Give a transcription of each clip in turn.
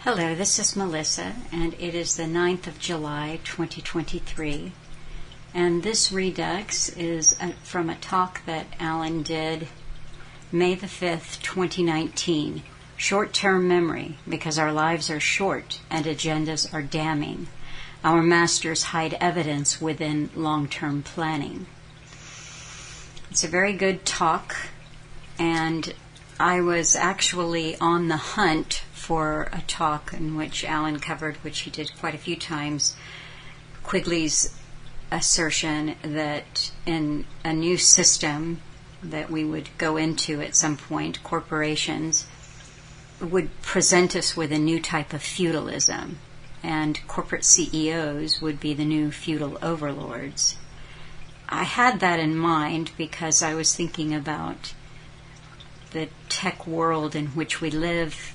Hello, this is Melissa, and it is the 9th of July, 2023. And this Redux is from a talk that Alan did May the 5th, 2019. Short-term memory, because our lives are short and agendas are damning. Our masters hide evidence within long-term planning. It's a very good talk, and I was actually on the hunt for a talk in which Alan covered, which he did quite a few times, Quigley's assertion that in a new system that we would go into at some point, corporations would present us with a new type of feudalism, and corporate CEOs would be the new feudal overlords. I had that in mind because I was thinking about the tech world in which we live,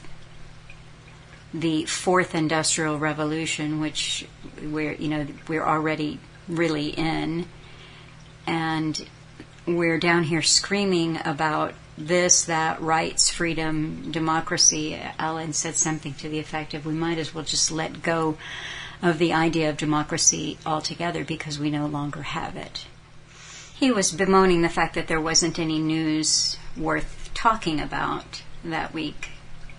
the fourth industrial revolution, which we're already really in, and we're down here screaming about this, that, rights, freedom, democracy. Alan said something to the effect of we might as well just let go of the idea of democracy altogether because we no longer have it. He was bemoaning the fact that there wasn't any news worth talking about that week.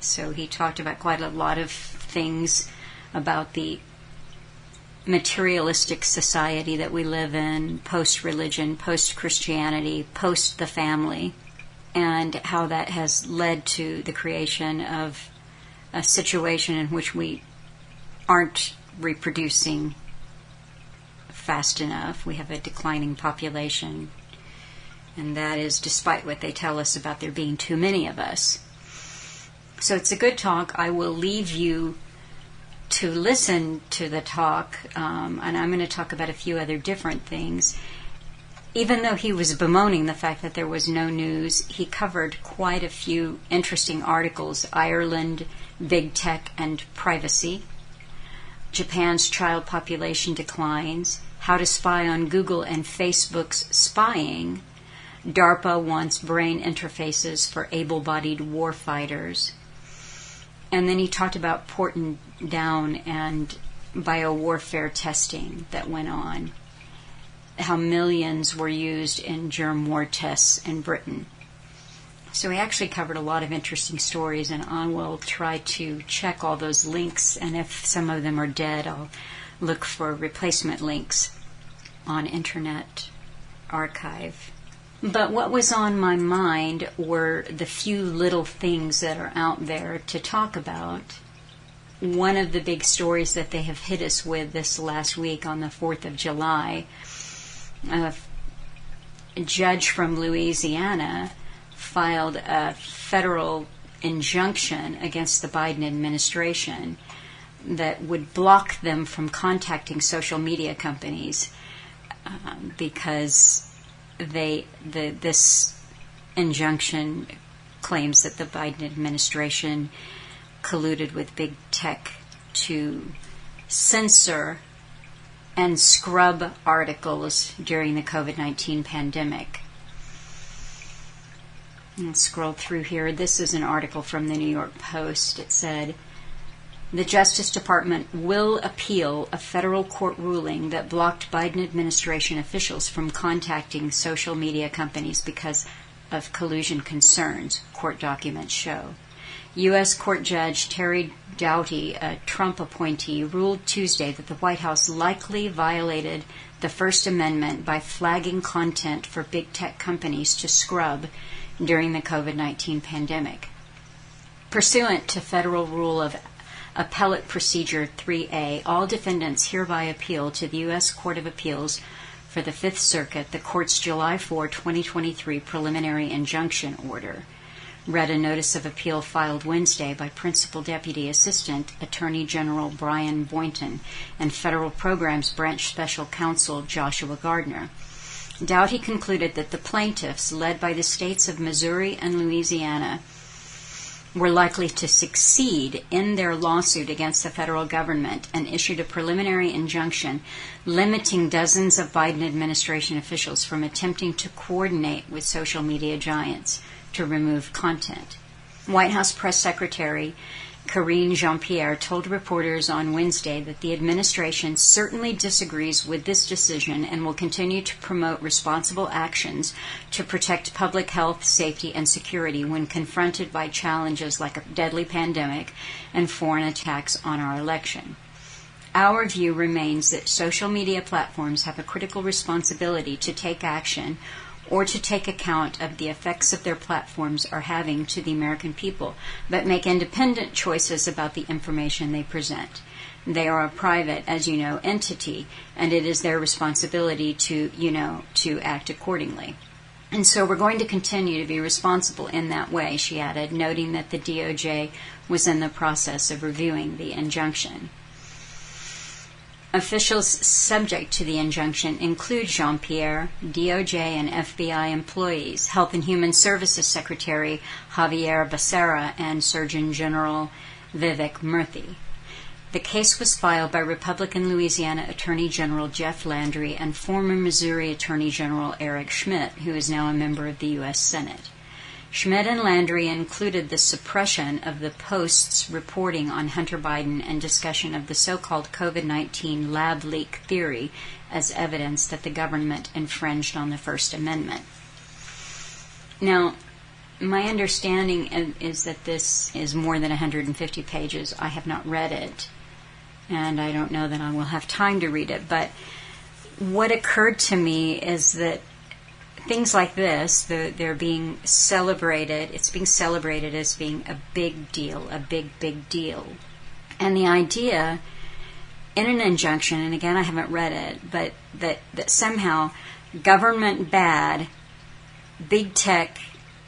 So he talked about quite a lot of things about the materialistic society that we live in, post-religion, post-Christianity, post-the family, and how that has led to the creation of a situation in which we aren't reproducing fast enough. We have a declining population, and that is despite what they tell us about there being too many of us. So it's a good talk. I will leave you to listen to the talk, and I'm going to talk about a few other different things. Even though he was bemoaning the fact that there was no news, he covered quite a few interesting articles: Ireland, big tech and privacy, Japan's child population declines, how to spy on Google and Facebook's spying, DARPA wants brain interfaces for able-bodied warfighters. And then he talked about Porton Down and biowarfare testing that went on, how millions were used in germ war tests in Britain. So he actually covered a lot of interesting stories, and I will try to check all those links, and if some of them are dead, I'll look for replacement links on Internet Archive. But what was on my mind were the few little things that are out there to talk about. One of the big stories that they have hit us with this last week on the 4th of July, a judge from Louisiana filed a federal injunction against the Biden administration that would block them from contacting social media companies because this injunction claims that the Biden administration colluded with big tech to censor and scrub articles during the COVID-19 pandemic. I'll scroll through here. This is an article from the New York Post. It said, the Justice Department will appeal a federal court ruling that blocked Biden administration officials from contacting social media companies because of collusion concerns, court documents show. U.S. Court Judge Terry Doughty, a Trump appointee, ruled Tuesday that the White House likely violated the First Amendment by flagging content for big tech companies to scrub during the COVID-19 pandemic. Pursuant to Federal Rule of Appellate Procedure 3A, all defendants hereby appeal to the U.S. Court of Appeals for the Fifth Circuit the court's July 4, 2023 preliminary injunction order. Read a notice of appeal filed Wednesday by Principal Deputy Assistant Attorney General Brian Boynton and Federal Programs Branch Special Counsel Joshua Gardner. Doughty concluded that the plaintiffs, led by the states of Missouri and Louisiana, were likely to succeed in their lawsuit against the federal government and issued a preliminary injunction limiting dozens of Biden administration officials from attempting to coordinate with social media giants to remove content. White House Press Secretary Karine Jean-Pierre, told reporters on Wednesday that the administration certainly disagrees with this decision and will continue to promote responsible actions to protect public health, safety, and security when confronted by challenges like a deadly pandemic and foreign attacks on our election. Our view remains that social media platforms have a critical responsibility to take action or to take account of the effects of their platforms are having to the American people, but make independent choices about the information they present. They are a private, as you know, entity, and it is their responsibility to act accordingly. And so we're going to continue to be responsible in that way, she added, noting that the DOJ was in the process of reviewing the injunction. Officials subject to the injunction include Jean-Pierre, DOJ and FBI employees, Health and Human Services Secretary Javier Becerra, and Surgeon General Vivek Murthy. The case was filed by Republican Louisiana Attorney General Jeff Landry and former Missouri Attorney General Eric Schmidt, who is now a member of the U.S. Senate. Schmidt and Landry included the suppression of the Post's reporting on Hunter Biden and discussion of the so-called COVID-19 lab leak theory as evidence that the government infringed on the First Amendment. Now, my understanding is that this is more than 150 pages. I have not read it, and I don't know that I will have time to read it, but what occurred to me is that things like this, they're being celebrated. It's being celebrated as being a big deal, a big, big deal. And the idea in an injunction, and again I haven't read it, but that somehow government bad, big tech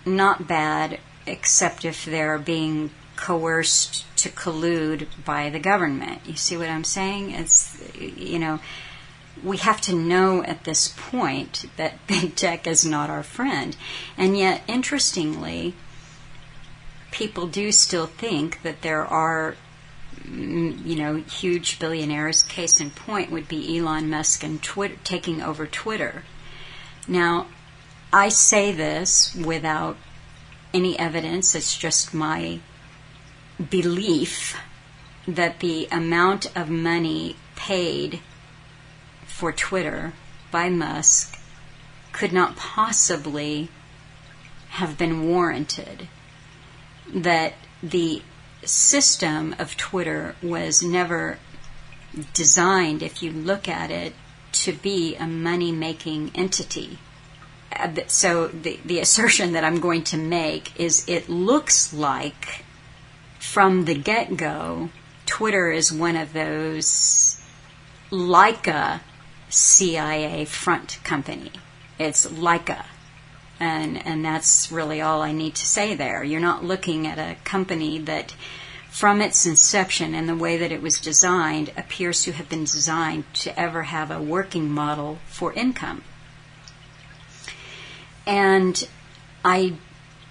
not bad, except if they're being coerced to collude by the government. You see what I'm saying? It's, we have to know at this point that big tech is not our friend. And yet, interestingly, people do still think that there are, huge billionaires. Case in point would be Elon Musk and Twitter, taking over Twitter. Now, I say this without any evidence. It's just my belief that the amount of money paid for Twitter by Musk could not possibly have been warranted. That the system of Twitter was never designed, if you look at it, to be a money-making entity. So the assertion that I'm going to make is it looks like from the get-go Twitter is one of those like a CIA front company. It's like a. And that's really all I need to say there. You're not looking at a company that, from its inception and the way that it was designed, appears to have been designed to ever have a working model for income. And I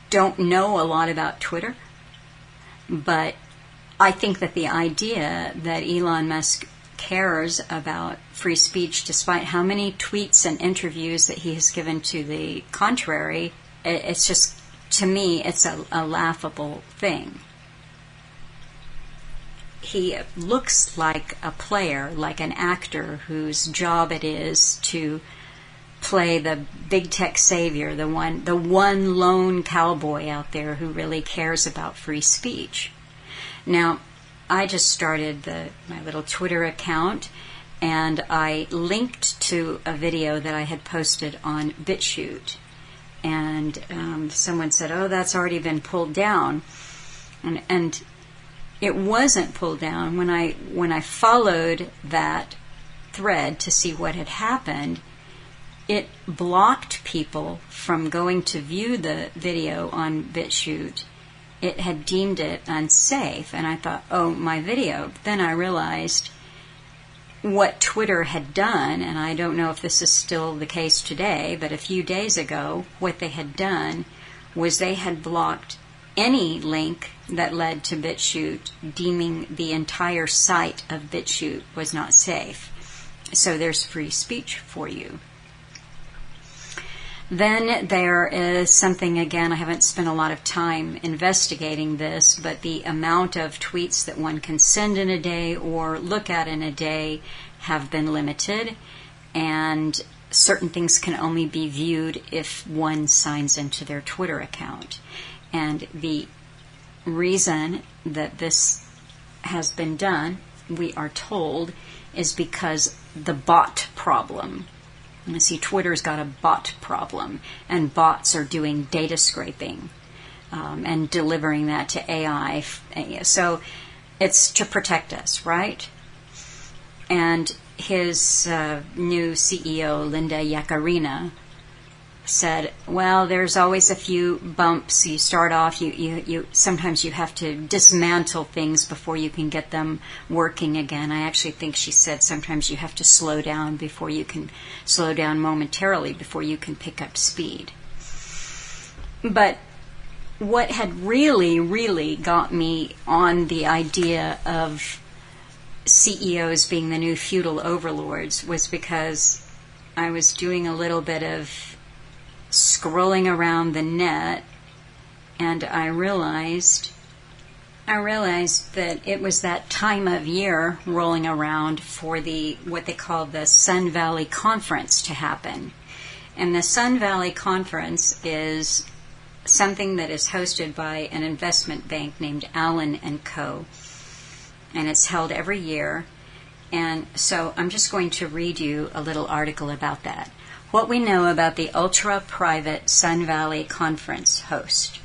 don't know a lot about Twitter, but I think that the idea that Elon Musk cares about free speech, despite how many tweets and interviews that he has given to the contrary, it's just, to me, it's a laughable thing. He looks like a player, like an actor whose job it is to play the big tech savior, the one lone cowboy out there who really cares about free speech. Now, I just started my little Twitter account, and I linked to a video that I had posted on BitChute. And someone said, "Oh, that's already been pulled down," and it wasn't pulled down. When I followed that thread to see what had happened, it blocked people from going to view the video on BitChute. It had deemed it unsafe, and I thought, oh, my video. Then I realized what Twitter had done, and I don't know if this is still the case today, but a few days ago, what they had done was they had blocked any link that led to BitChute, deeming the entire site of BitChute was not safe. So there's free speech for you. Then there is something, again, I haven't spent a lot of time investigating this, but the amount of tweets that one can send in a day or look at in a day have been limited, and certain things can only be viewed if one signs into their Twitter account. And the reason that this has been done, we are told, is because the bot problem. You see, Twitter's got a bot problem, and bots are doing data scraping and delivering that to AI. So it's to protect us, right? And his new CEO, Linda Yaccarina, said, well, there's always a few bumps. You start off, you sometimes you have to dismantle things before you can get them working again. I actually think she said sometimes you have to slow down momentarily before you can pick up speed. But what had really got me on the idea of CEOs being the new feudal overlords was because I was doing a little bit of scrolling around the net, and I realized that it was that time of year rolling around for the what they call the Sun Valley Conference to happen. And the Sun Valley Conference is something that is hosted by an investment bank named Allen & Co. And it's held every year. And so I'm just going to read you a little article about that. What we know about the ultra-private Sun Valley Conference host.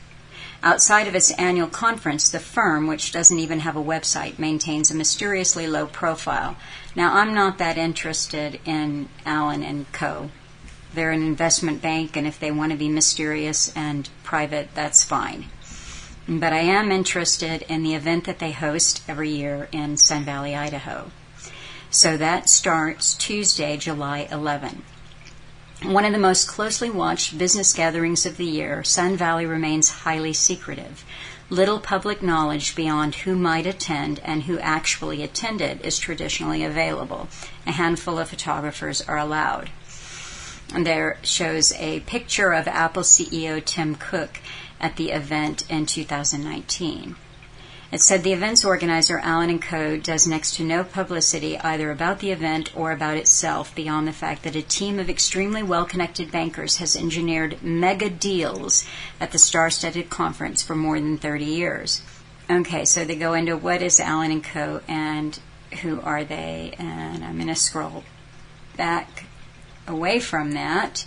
Outside of its annual conference, the firm, which doesn't even have a website, maintains a mysteriously low profile. Now, I'm not that interested in Allen & Co. They're an investment bank, and if they want to be mysterious and private, that's fine. But I am interested in the event that they host every year in Sun Valley, Idaho. So that starts Tuesday, July 11. One of the most closely watched business gatherings of the year, Sun Valley remains highly secretive. Little public knowledge beyond who might attend and who actually attended is traditionally available. A handful of photographers are allowed. And there shows a picture of Apple CEO Tim Cook at the event in 2019. It said the event's organizer, Allen & Co., does next to no publicity either about the event or about itself beyond the fact that a team of extremely well-connected bankers has engineered mega deals at the star-studded conference for more than 30 years. Okay, so they go into what is Allen & Co. and who are they, and I'm going to scroll back away from that.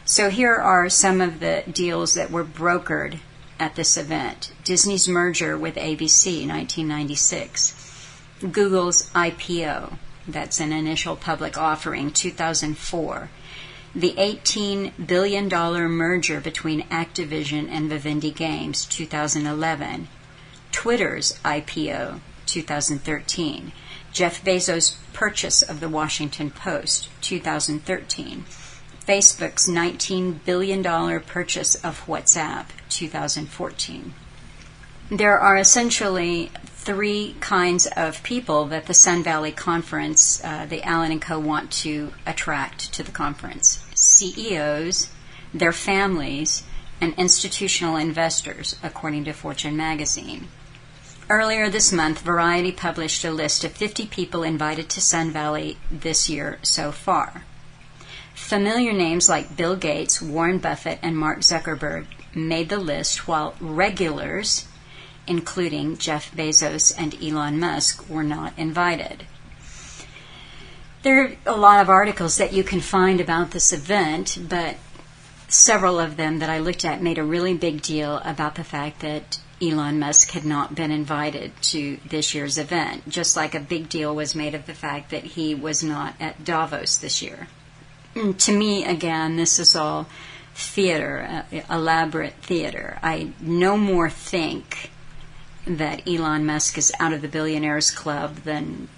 So here are some of the deals that were brokered at this event. Disney's merger with ABC, 1996. Google's IPO, that's an initial public offering, 2004. The $18 billion merger between Activision and Vivendi Games, 2011. Twitter's IPO, 2013. Jeff Bezos' purchase of the Washington Post, 2013. Facebook's $19 billion purchase of WhatsApp, 2014. There are essentially three kinds of people that the Sun Valley Conference, the Allen & Co. want to attract to the conference. CEOs, their families, and institutional investors, according to Fortune magazine. Earlier this month, Variety published a list of 50 people invited to Sun Valley this year so far. Familiar names like Bill Gates, Warren Buffett, and Mark Zuckerberg made the list, while regulars, including Jeff Bezos and Elon Musk, were not invited. There are a lot of articles that you can find about this event, but several of them that I looked at made a really big deal about the fact that Elon Musk had not been invited to this year's event, just like a big deal was made of the fact that he was not at Davos this year. To me, again, this is all theater, elaborate theater. I no more think that Elon Musk is out of the Billionaires Club than,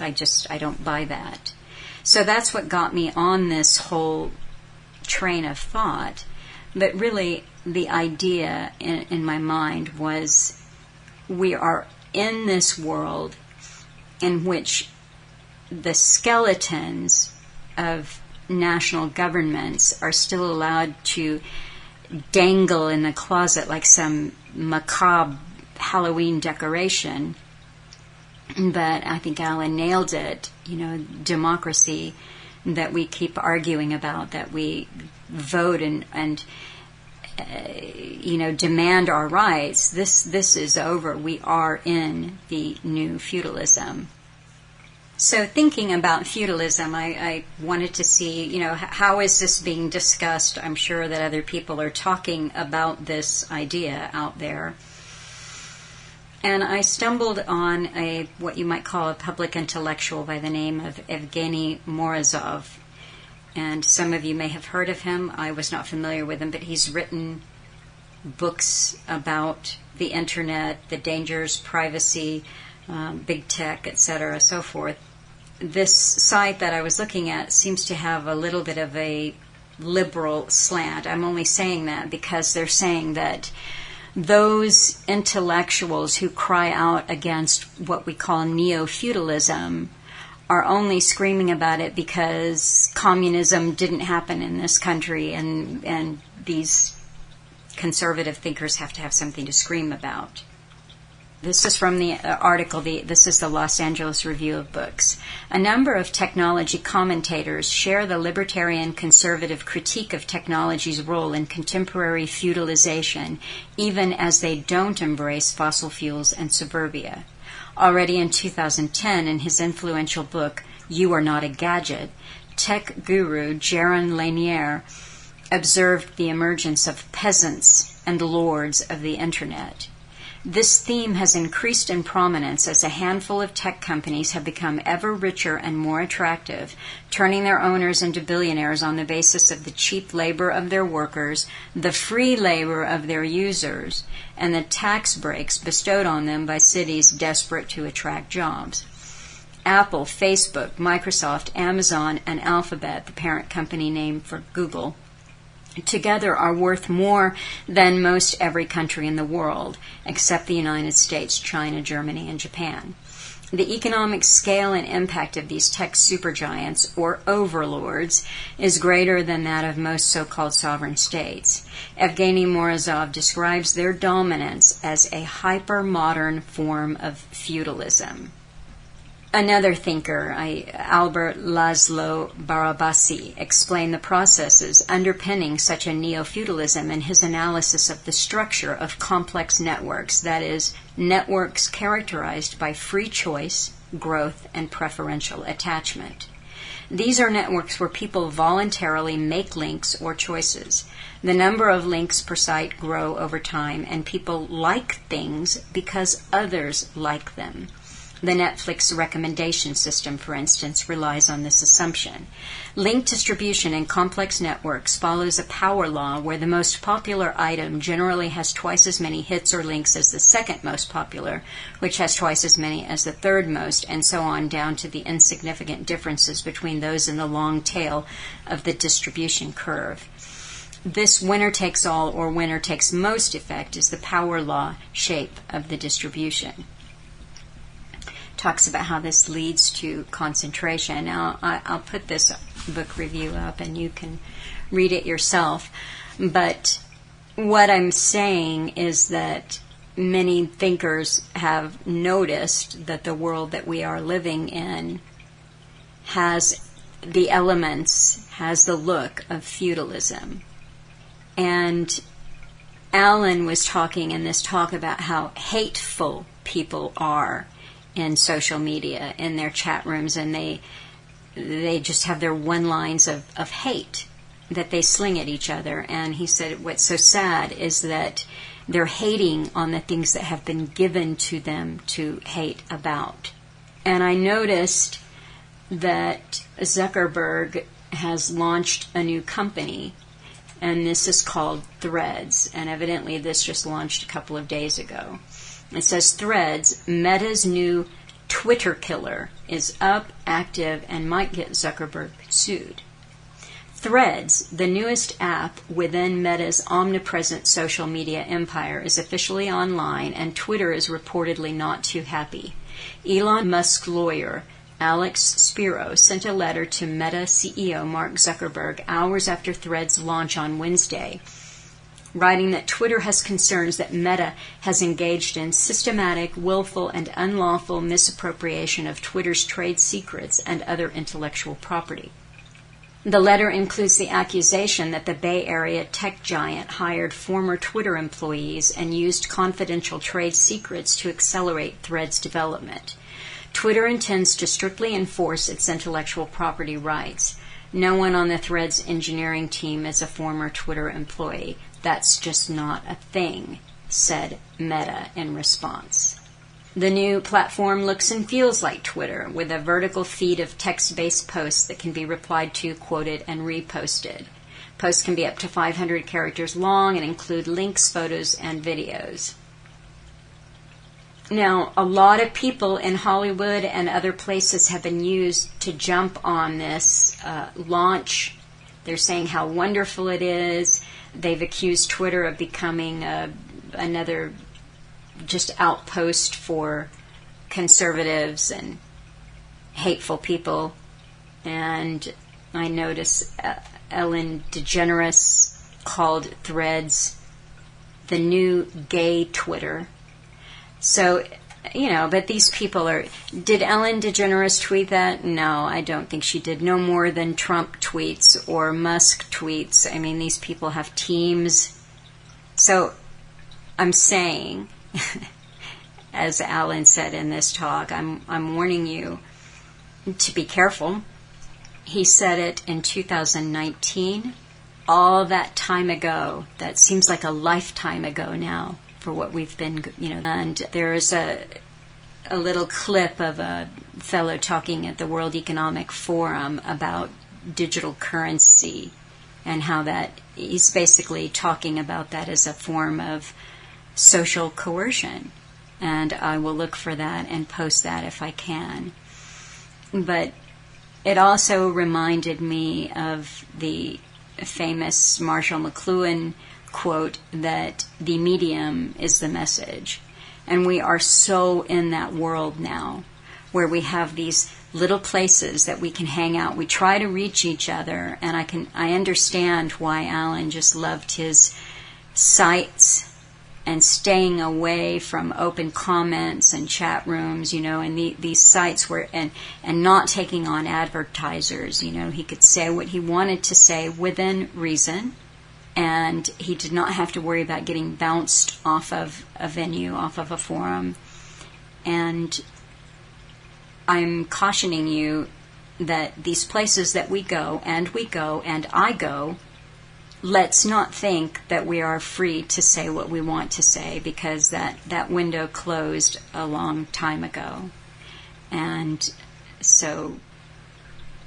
I don't buy that. So that's what got me on this whole train of thought. But really, the idea in my mind was we are in this world in which the skeletons of national governments are still allowed to dangle in the closet like some macabre Halloween decoration. But I think Alan nailed it, democracy that we keep arguing about, that we vote and demand our rights. This is over. We are in the new feudalism. So thinking about feudalism, I wanted to see, how is this being discussed? I'm sure that other people are talking about this idea out there. And I stumbled on what you might call a public intellectual by the name of Evgeny Morozov. And some of you may have heard of him. I was not familiar with him, but he's written books about the internet, the dangers, privacy, big tech, etc., so forth. This site that I was looking at seems to have a little bit of a liberal slant. I'm only saying that because they're saying that those intellectuals who cry out against what we call neo-feudalism are only screaming about it because communism didn't happen in this country, and these conservative thinkers have to have something to scream about. This is from the article, this is the Los Angeles Review of Books. A number of technology commentators share the libertarian conservative critique of technology's role in contemporary feudalization, even as they don't embrace fossil fuels and suburbia. Already in 2010, in his influential book, You Are Not a Gadget, tech guru Jaron Lanier observed the emergence of peasants and lords of the Internet. This theme has increased in prominence as a handful of tech companies have become ever richer and more attractive, turning their owners into billionaires on the basis of the cheap labor of their workers, the free labor of their users, and the tax breaks bestowed on them by cities desperate to attract jobs. Apple, Facebook, Microsoft, Amazon, and Alphabet, the parent company name for Google, together are worth more than most every country in the world, except the United States, China, Germany, and Japan. The economic scale and impact of these tech supergiants, or overlords, is greater than that of most so-called sovereign states. Evgeny Morozov describes their dominance as a hyper-modern form of feudalism. Another thinker, Albert Laszlo Barabasi, explained the processes underpinning such a neo-feudalism in his analysis of the structure of complex networks, that is, networks characterized by free choice, growth, and preferential attachment. These are networks where people voluntarily make links or choices. The number of links per site grow over time, and people like things because others like them. The Netflix recommendation system, for instance, relies on this assumption. Link distribution in complex networks follows a power law where the most popular item generally has twice as many hits or links as the second most popular, which has twice as many as the third most, and so on down to the insignificant differences between those in the long tail of the distribution curve. This winner-takes-all or winner-takes-most effect is the power law shape of the distribution. Talks about how this leads to concentration. Now, I'll put this book review up and you can read it yourself. But what I'm saying is that many thinkers have noticed that the world that we are living in has the elements, has the look of feudalism. And Alan was talking in this talk about how hateful people are in social media, in their chat rooms, and they just have their one-lines of hate that they sling at each other. And he said what's so sad is that they're hating on the things that have been given to them to hate about. And I noticed that Zuckerberg has launched a new company, and this is called Threads, and evidently this just launched a couple of days ago. It says Threads, Meta's new Twitter killer, is up, active, and might get Zuckerberg sued. Threads, the newest app within Meta's omnipresent social media empire, is officially online, and Twitter is reportedly not too happy. Elon Musk's lawyer, Alex Spiro sent a letter to Meta CEO Mark Zuckerberg hours after Threads' launch on Wednesday, writing that Twitter has concerns that Meta has engaged in systematic, willful, and unlawful misappropriation of Twitter's trade secrets and other intellectual property. The letter includes the accusation that the Bay Area tech giant hired former Twitter employees and used confidential trade secrets to accelerate Threads' development. Twitter intends to strictly enforce its intellectual property rights. No one on the Threads engineering team is a former Twitter employee. That's just not a thing, said Meta in response. The new platform looks and feels like Twitter, with a vertical feed of text-based posts that can be replied to, quoted, and reposted. Posts can be up to 500 characters long and include links, photos, and videos. Now, a lot of people in Hollywood and other places have been used to jump on this launch. They're saying how wonderful it is. They've accused Twitter of becoming another just outpost for conservatives and hateful people. And I notice Ellen DeGeneres called Threads the new gay Twitter. So, but these people are... Did Ellen DeGeneres tweet that? No, I don't think she did. No more than Trump tweets or Musk tweets. I mean, these people have teams. So, I'm saying, as Alan said in this talk, I'm warning you to be careful. He said it in 2019, all that time ago. That seems like a lifetime ago now for what we've been, And there is a little clip of a fellow talking at the World Economic Forum about digital currency and how that he's basically talking about that as a form of social coercion. And I will look for that and post that if I can. But it also reminded me of the famous Marshall McLuhan quote that the medium is the message. And we are so in that world now where we have these little places that we can hang out. We try to reach each other, and I understand why Alan just loved his sites and staying away from open comments and chat rooms, and these sites where and not taking on advertisers. He could say what he wanted to say within reason, and he did not have to worry about getting bounced off of a venue, off of a forum. And I'm cautioning you that these places that we go and I go, let's not think that we are free to say what we want to say, because that window closed a long time ago. And so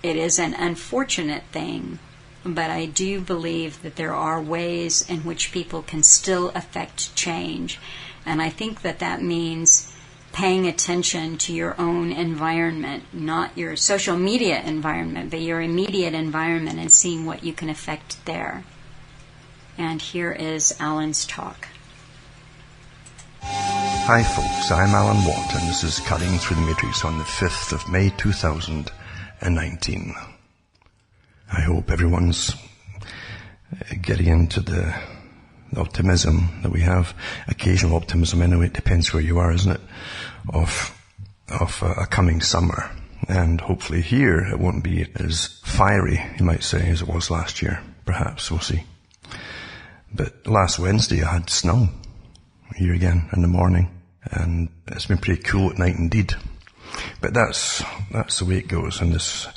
it is an unfortunate thing, but I do believe that there are ways in which people can still affect change. And I think that means paying attention to your own environment, not your social media environment, but your immediate environment, and seeing what you can affect there. And here is Alan's talk. Hi folks, I'm Alan Watt, and this is Cutting Through the Matrix on the 5th of May 2019. I hope everyone's getting into the optimism that we have, occasional optimism anyway, it depends where you are, isn't it, of a coming summer. And hopefully here it won't be as fiery, you might say, as it was last year. Perhaps, we'll see. But last Wednesday I had snow here again in the morning, and it's been pretty cool at night indeed. But that's the way it goes in this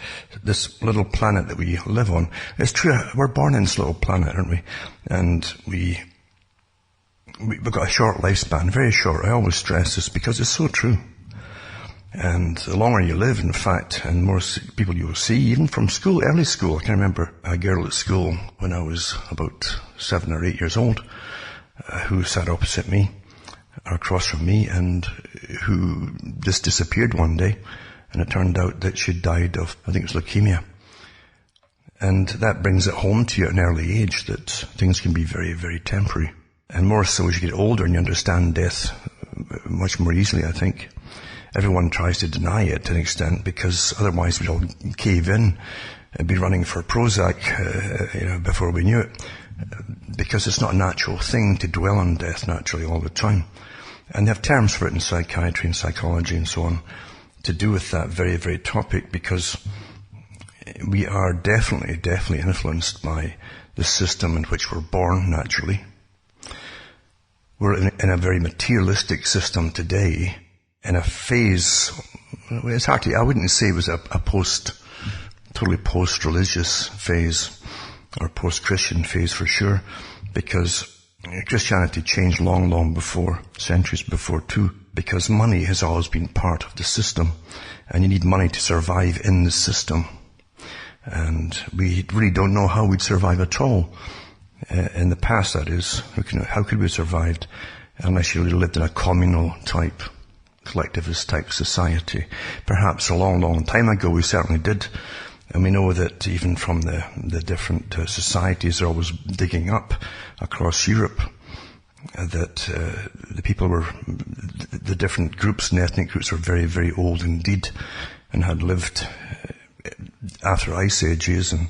little planet that we live on. It's true, we're born in this little planet, aren't we? And we've got a short lifespan, very short. I always stress this because it's so true. And the longer you live, in fact, and more people you will see, even from school, early school. I can remember a girl at school when I was about 7 or 8 years old, who sat opposite me, or across from me, and who just disappeared one day. And it turned out that she'd died of, I think it was leukemia. And that brings it home to you at an early age that things can be very, very temporary. And more so as you get older and you understand death much more easily, I think. everyone tries to deny it to an extent, because otherwise we'd all cave in and be running for Prozac before we knew it, because it's not a natural thing to dwell on death naturally all the time. And they have terms for it in psychiatry and psychology and so on to do with that very, very topic, because we are definitely influenced by the system in which we're born naturally. We're in a very materialistic system today, in a phase, it's hardly, I wouldn't say it was a totally post-religious phase, or post-Christian phase for sure, because Christianity changed long before, centuries before too, because money has always been part of the system, and you need money to survive in the system. And we really don't know how we'd survive at all. In the past, that is. How could we have survived unless you really lived in a communal type, collectivist type society? Perhaps a long time ago we certainly did. And we know that even from the different societies they're always digging up across Europe, that the people were, the different groups and ethnic groups were very, very old indeed, and had lived after ice ages and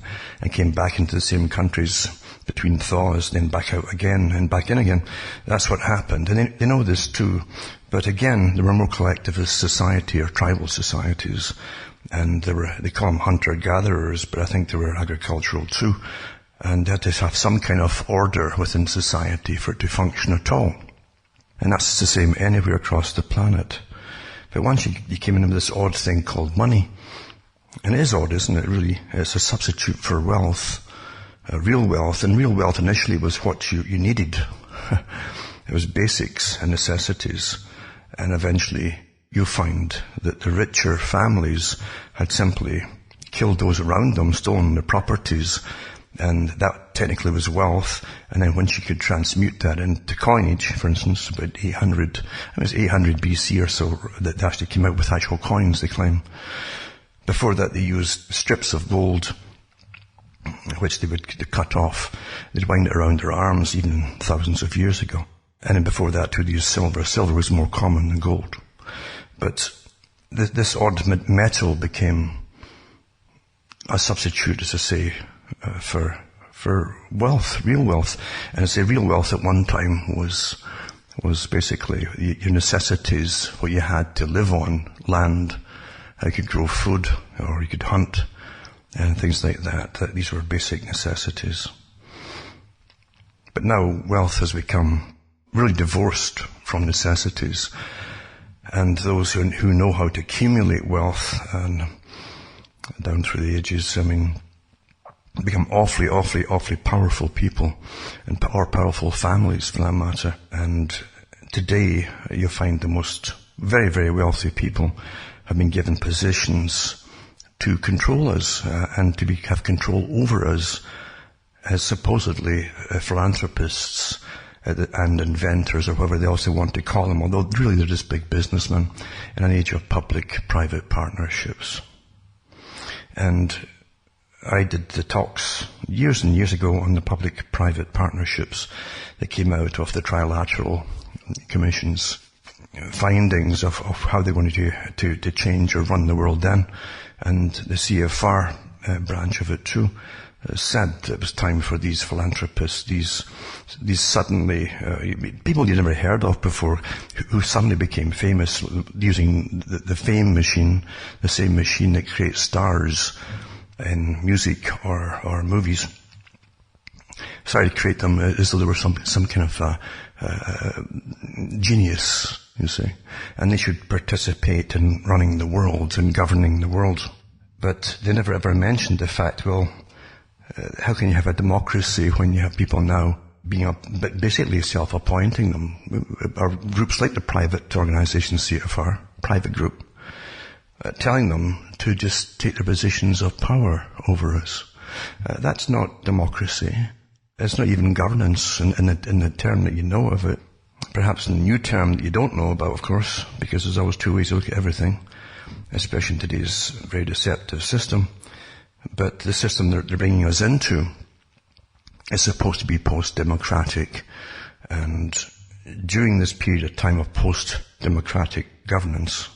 came back into the same countries between thaws, then back out again and back in again. That's what happened. And they know this too. But again, there were more collectivist society or tribal societies. And they call them hunter-gatherers, but I think they were agricultural too. And they had to have some kind of order within society for it to function at all. And that's the same anywhere across the planet. But once you came into this odd thing called money, and it is odd, isn't it, really? It's a substitute for wealth, real wealth. And real wealth initially was what you needed. It was basics and necessities. And eventually you'll find that the richer families had simply killed those around them, stolen their properties, and that technically was wealth. And then once you could transmute that into coinage, for instance, about 800 BC or so, that they actually came out with actual coins, they claim. Before that, they used strips of gold, which they would cut off. They'd wind it around their arms, even thousands of years ago. And then before that, too, they used silver. Silver was more common than gold. But this odd metal became a substitute, as I say, for wealth, real wealth. And I say real wealth at one time was basically your necessities, what you had to live on, land, how you could grow food, or you could hunt, and things like that. These were basic necessities. But now wealth has become really divorced from necessities. And those who know how to accumulate wealth, and down through the ages, become awfully powerful people, or powerful families for that matter. And today, you'll find the most very, very wealthy people have been given positions to control us, and to have control over us, as supposedly philanthropists and inventors, or whatever they also want to call them, although really they're just big businessmen in an age of public-private partnerships. And I did the talks years and years ago on the public-private partnerships that came out of the Trilateral Commission's findings of how they wanted to change or run the world then. And the CFR branch of it too said it was time for these philanthropists, these suddenly people you never heard of before, who suddenly became famous using the fame machine, the same machine that creates stars in music or movies. Started to create them as though they were some kind of genius, you see, and they should participate in running the world and governing the world. But they never ever mentioned the fact, well, how can you have a democracy when you have people now being basically self-appointing them, or groups like the private organization CFR, private group, telling them to just take their positions of power over us. That's not democracy. It's not even governance in the term that you know of it. Perhaps in the new term that you don't know about, of course, because there's always two ways to look at everything, especially in today's very deceptive system. But the system they're bringing us into is supposed to be post-democratic. And during this period of time of post-democratic governance,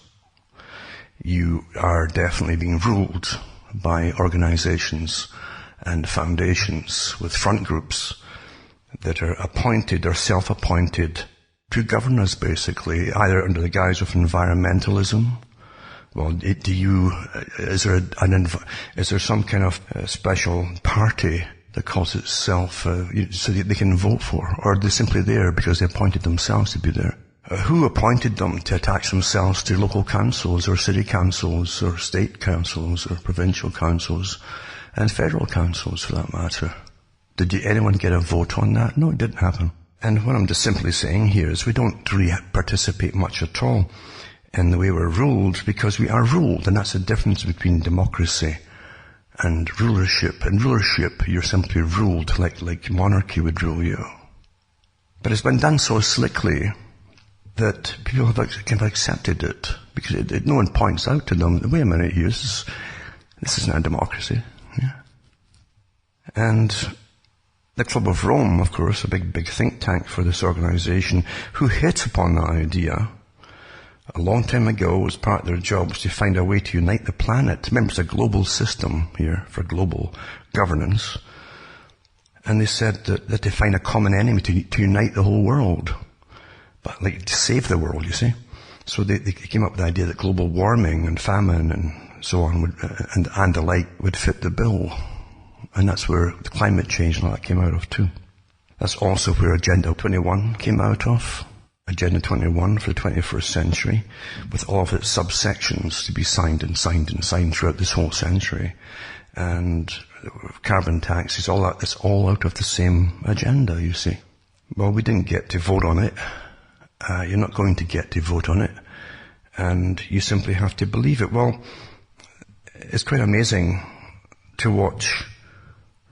you are definitely being ruled by organizations and foundations with front groups that are appointed or self-appointed to govern us, basically, either under the guise of environmentalism. Well, is there some kind of special party that calls itself so that they can vote for, or are they simply there because they appointed themselves to be there? Who appointed them to attach themselves to local councils or city councils or state councils or provincial councils and federal councils, for that matter? Did anyone get a vote on that? No, it didn't happen. And what I'm just simply saying here is we don't really participate much at all in the way we're ruled, because we are ruled, and that's the difference between democracy and rulership. In rulership, you're simply ruled like monarchy would rule you. But it's been done so slickly that people have kind of accepted it, because no one points out to them, wait a minute here, this is not a democracy. Yeah. And the Club of Rome, of course, a big think tank for this organization, who hit upon the idea a long time ago as part of their jobs to find a way to unite the planet. Remember, it's a global system here for global governance. And they said that they find a common enemy to unite the whole world. But to save the world, you see. So they came up with the idea that global warming and famine and so on and the like would fit the bill. And that's where the climate change and all that came out of too. That's also where Agenda 21 came out of. Agenda 21 for the 21st century, with all of its subsections to be signed and signed and signed throughout this whole century. And carbon taxes, all that, it's all out of the same agenda, you see. Well, we didn't get to vote on it. You're not going to get to vote on it. And you simply have to believe it. Well, it's quite amazing to watch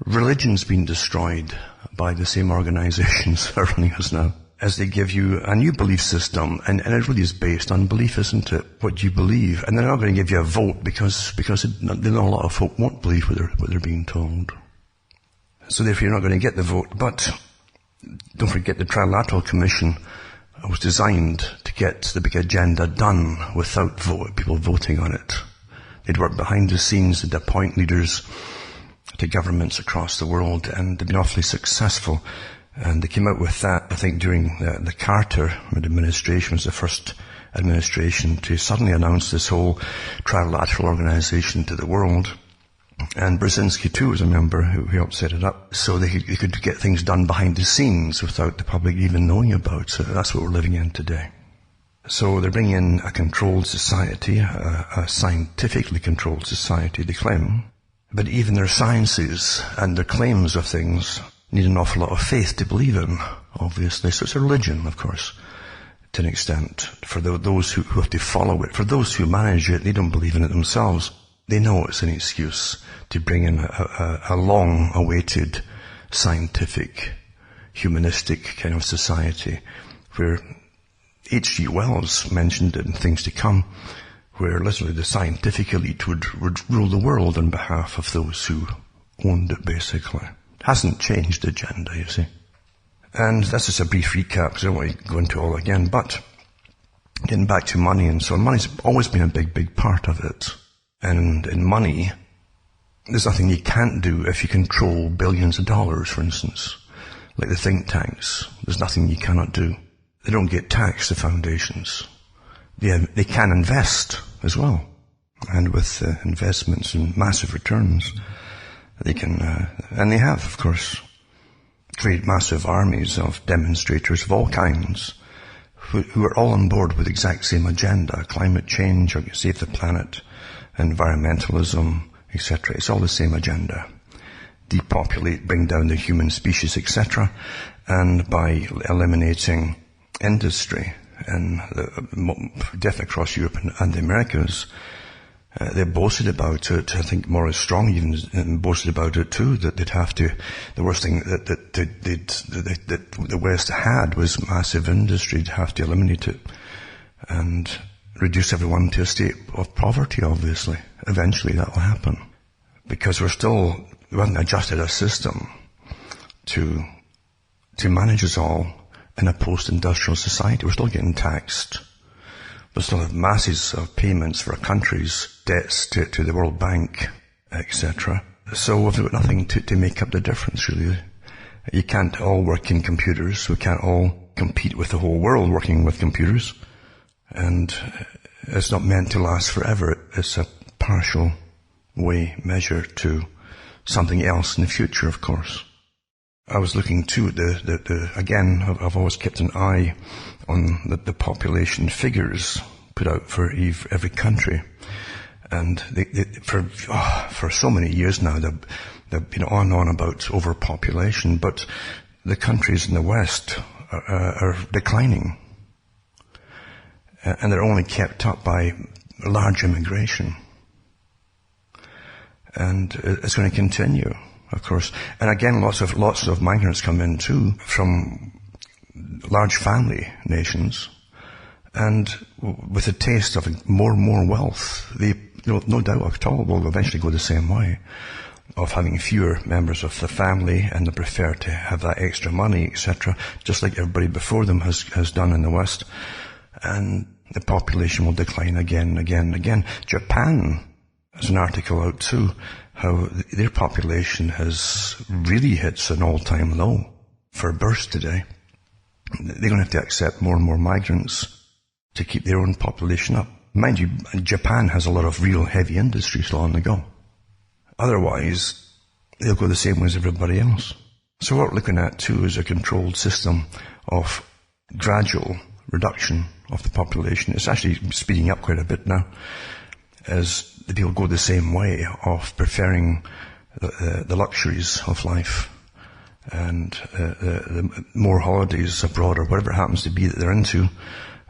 religions being destroyed by the same organizations that are running us now, as they give you a new belief system, and it really is based on belief, isn't it? What you believe. And they're not going to give you a vote because they know a lot of folk won't believe what they're being told. So therefore you're not going to get the vote. But don't forget, the Trilateral Commission was designed to get the big agenda done without people voting on it. They'd work behind the scenes and appoint leaders to governments across the world, and they've been awfully successful. And they came out with that, I think, during the Carter administration was the first administration to suddenly announce this whole trilateral organization to the world. And Brzezinski too was a member who helped set it up, so they could get things done behind the scenes without the public even knowing about it. That's what we're living in today. So they're bringing in a controlled society, a scientifically controlled society, they claim. But even their sciences and their claims of things need an awful lot of faith to believe in, obviously. So it's a religion, of course, to an extent, for those who have to follow it. For those who manage it, they don't believe in it themselves. They know it's an excuse to bring in a long-awaited scientific, humanistic kind of society, where H.G. Wells mentioned it in Things to Come, where literally the scientific elite would rule the world on behalf of those who owned it, basically. Hasn't changed the agenda, you see. And that's just a brief recap, because I don't want to go into it all again. But getting back to money and so on, money's always been a big part of it. And in money, there's nothing you can't do if you control billions of dollars, for instance. Like the think tanks, there's nothing you cannot do. They don't get taxed, the foundations. They can invest as well. And with investments and massive returns, they can, and they have, of course, created massive armies of demonstrators of all kinds who are all on board with the exact same agenda: climate change, or save the planet, environmentalism, etc. It's all the same agenda. Depopulate, bring down the human species, etc. And by eliminating industry, and definitely across Europe and the Americas, they boasted about it. I think Morris Strong even boasted about it too, that they'd have to, the worst thing that the West had was massive industry. They'd have to eliminate it and reduce everyone to a state of poverty, obviously. Eventually that will happen. Because we haven't adjusted our system to manage us all in a post-industrial society. We're still getting taxed. We'll still have masses of payments for a country's debts to the World Bank, etc. So we've got nothing to make up the difference, really. You can't all work in computers. We can't all compete with the whole world working with computers. And it's not meant to last forever. It's a partial way measure to something else in the future, of course. I was looking too at again, I've always kept an eye on the population figures put out for every country. And for so many years now, they've been on about overpopulation, but the countries in the West are declining. And they're only kept up by large immigration. And it's going to continue, of course. And again, lots of migrants come in too from large family nations, and with a taste of more and more wealth. They, no doubt at all, will eventually go the same way, of having fewer members of the family, and they prefer to have that extra money, etc., just like everybody before them has done in the West. And the population will decline again. Japan, there's an article out too, how their population has really hit an all-time low for births today. They're going to have to accept more and more migrants to keep their own population up. Mind you, Japan has a lot of real heavy industry still on the go. Otherwise, they'll go the same way as everybody else. So what we're looking at too is a controlled system of gradual reduction of the population. It's actually speeding up quite a bit now, as the people go the same way of preferring the luxuries of life and the more holidays abroad or whatever it happens to be that they're into,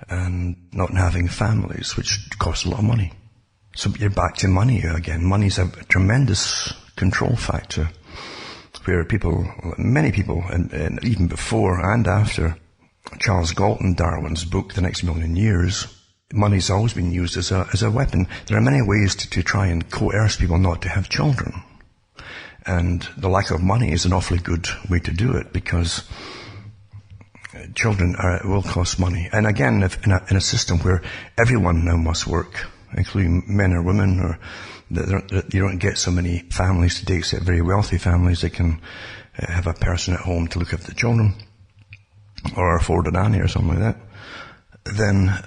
and not having families, which costs a lot of money. So you're back to money again. Money's a tremendous control factor, where many people, and even before and after Charles Galton Darwin's book, The Next Million Years, money's always been used as a weapon. There are many ways to try and coerce people not to have children. And the lack of money is an awfully good way to do it, because children will cost money. And again, if in a system where everyone now must work, including men or women, or you don't get so many families today, except very wealthy families that can have a person at home to look after the children, or afford a nanny or something like that, then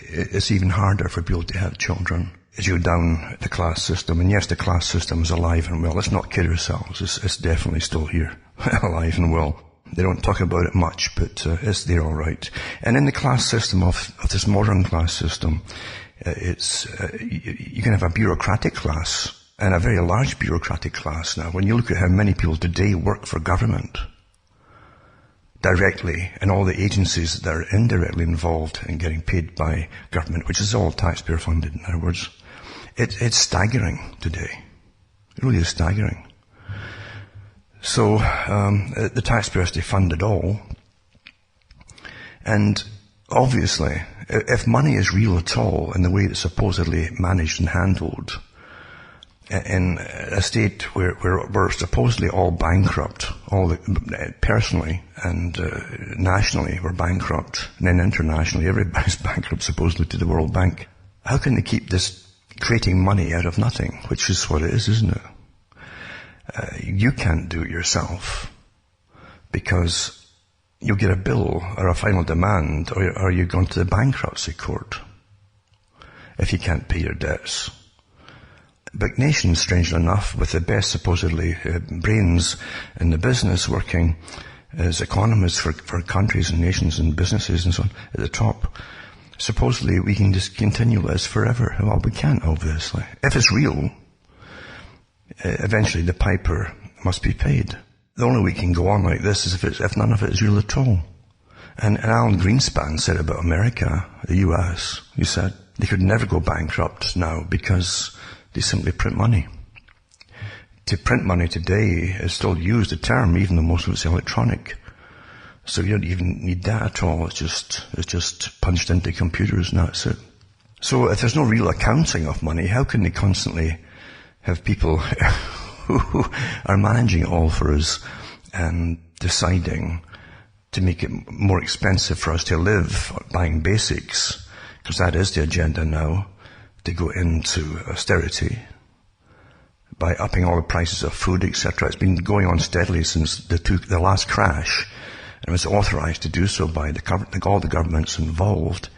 it's even harder for people to have children as you go down the class system. And yes, the class system is alive and well. Let's not kid ourselves. It's definitely still here, alive and well. They don't talk about it much, but it's there all right. And in the class system of this modern class system, you can have a bureaucratic class, and a very large bureaucratic class now. When you look at how many people today work for government directly, and all the agencies that are indirectly involved in getting paid by government, which is all taxpayer funded, in other words, it's staggering today. It really is staggering. So the taxpayer has to fund it all. And obviously, if money is real at all in the way it's supposedly managed and handled, in a state where we're supposedly all bankrupt, personally and nationally we're bankrupt, and then internationally everybody's bankrupt supposedly to the World Bank, how can they keep this creating money out of nothing, which is what it is, isn't it? You can't do it yourself, because you'll get a bill or a final demand, or you're going to the bankruptcy court if you can't pay your debts. But nations, strangely enough, with the best supposedly brains in the business working as economists for countries and nations and businesses and so on at the top, supposedly we can just continue this forever. Well, we can't, obviously. If it's real, eventually the piper must be paid. The only way we can go on like this is if none of it is real at all. And Alan Greenspan said about America, the US, he said they could never go bankrupt now because they simply print money. To print money today is still used, the term, even though most of it's electronic. So you don't even need that at all. It's just punched into computers and that's it. So if there's no real accounting of money, how can they constantly have people who are managing it all for us and deciding to make it more expensive for us to live, buying basics, because that is the agenda now, to go into austerity by upping all the prices of food, etc. It's been going on steadily since the last crash, and it was authorized to do so by all the governments involved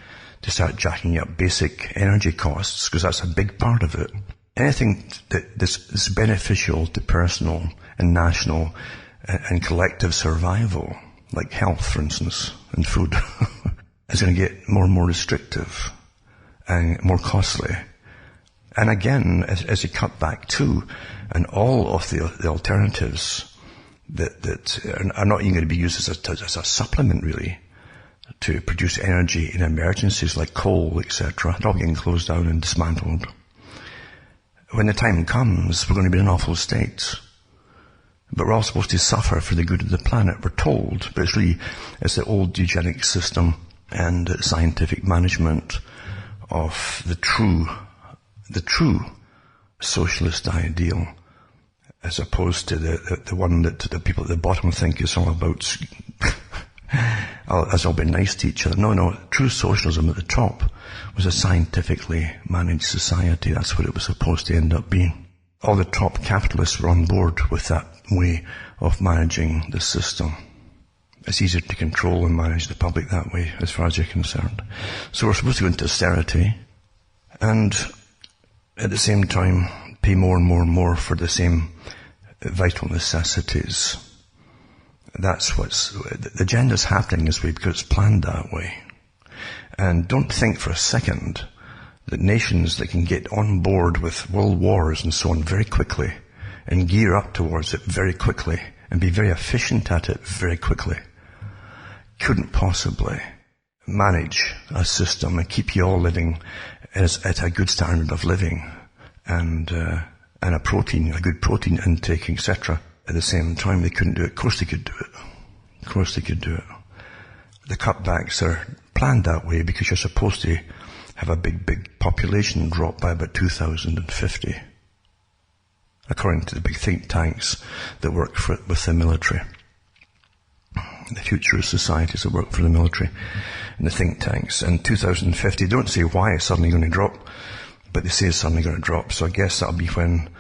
to start jacking up basic energy costs, because that's a big part of it. Anything that's beneficial to personal and national and collective survival, like health, for instance, and food, is going to get more and more restrictive and more costly. And again, as you cut back too, and all of the alternatives that are not even going to be used as a supplement, really, to produce energy in emergencies like coal, etc., they're all getting closed down and dismantled. When the time comes, we're going to be in an awful state. But we're all supposed to suffer for the good of the planet, we're told. But it's the old eugenic system and scientific management of the true socialist ideal, as opposed to the one that the people at the bottom think is all about, has all been nice to each other. No, true socialism at the top was a scientifically managed society. That's what it was supposed to end up being. All the top capitalists were on board with that way of managing the system. It's easier to control and manage the public that way, as far as you're concerned. So we're supposed to go into austerity, and at the same time pay more and more and more for the same vital necessities. That's the agenda's happening this way because it's planned that way. And don't think for a second that nations that can get on board with world wars and so on very quickly and gear up towards it very quickly and be very efficient at it very quickly couldn't possibly manage a system and keep you all living at a good standard of living and a good protein intake, etc. At the same time, they couldn't do it. Of course they could do it. The cutbacks are planned that way because you're supposed to have a big population drop by about 2050, according to the big think tanks that work with the military, the futurist societies that work for the military and the think tanks. And 2050, don't say why it's suddenly going to drop, but they say it's suddenly going to drop. So I guess that'll be when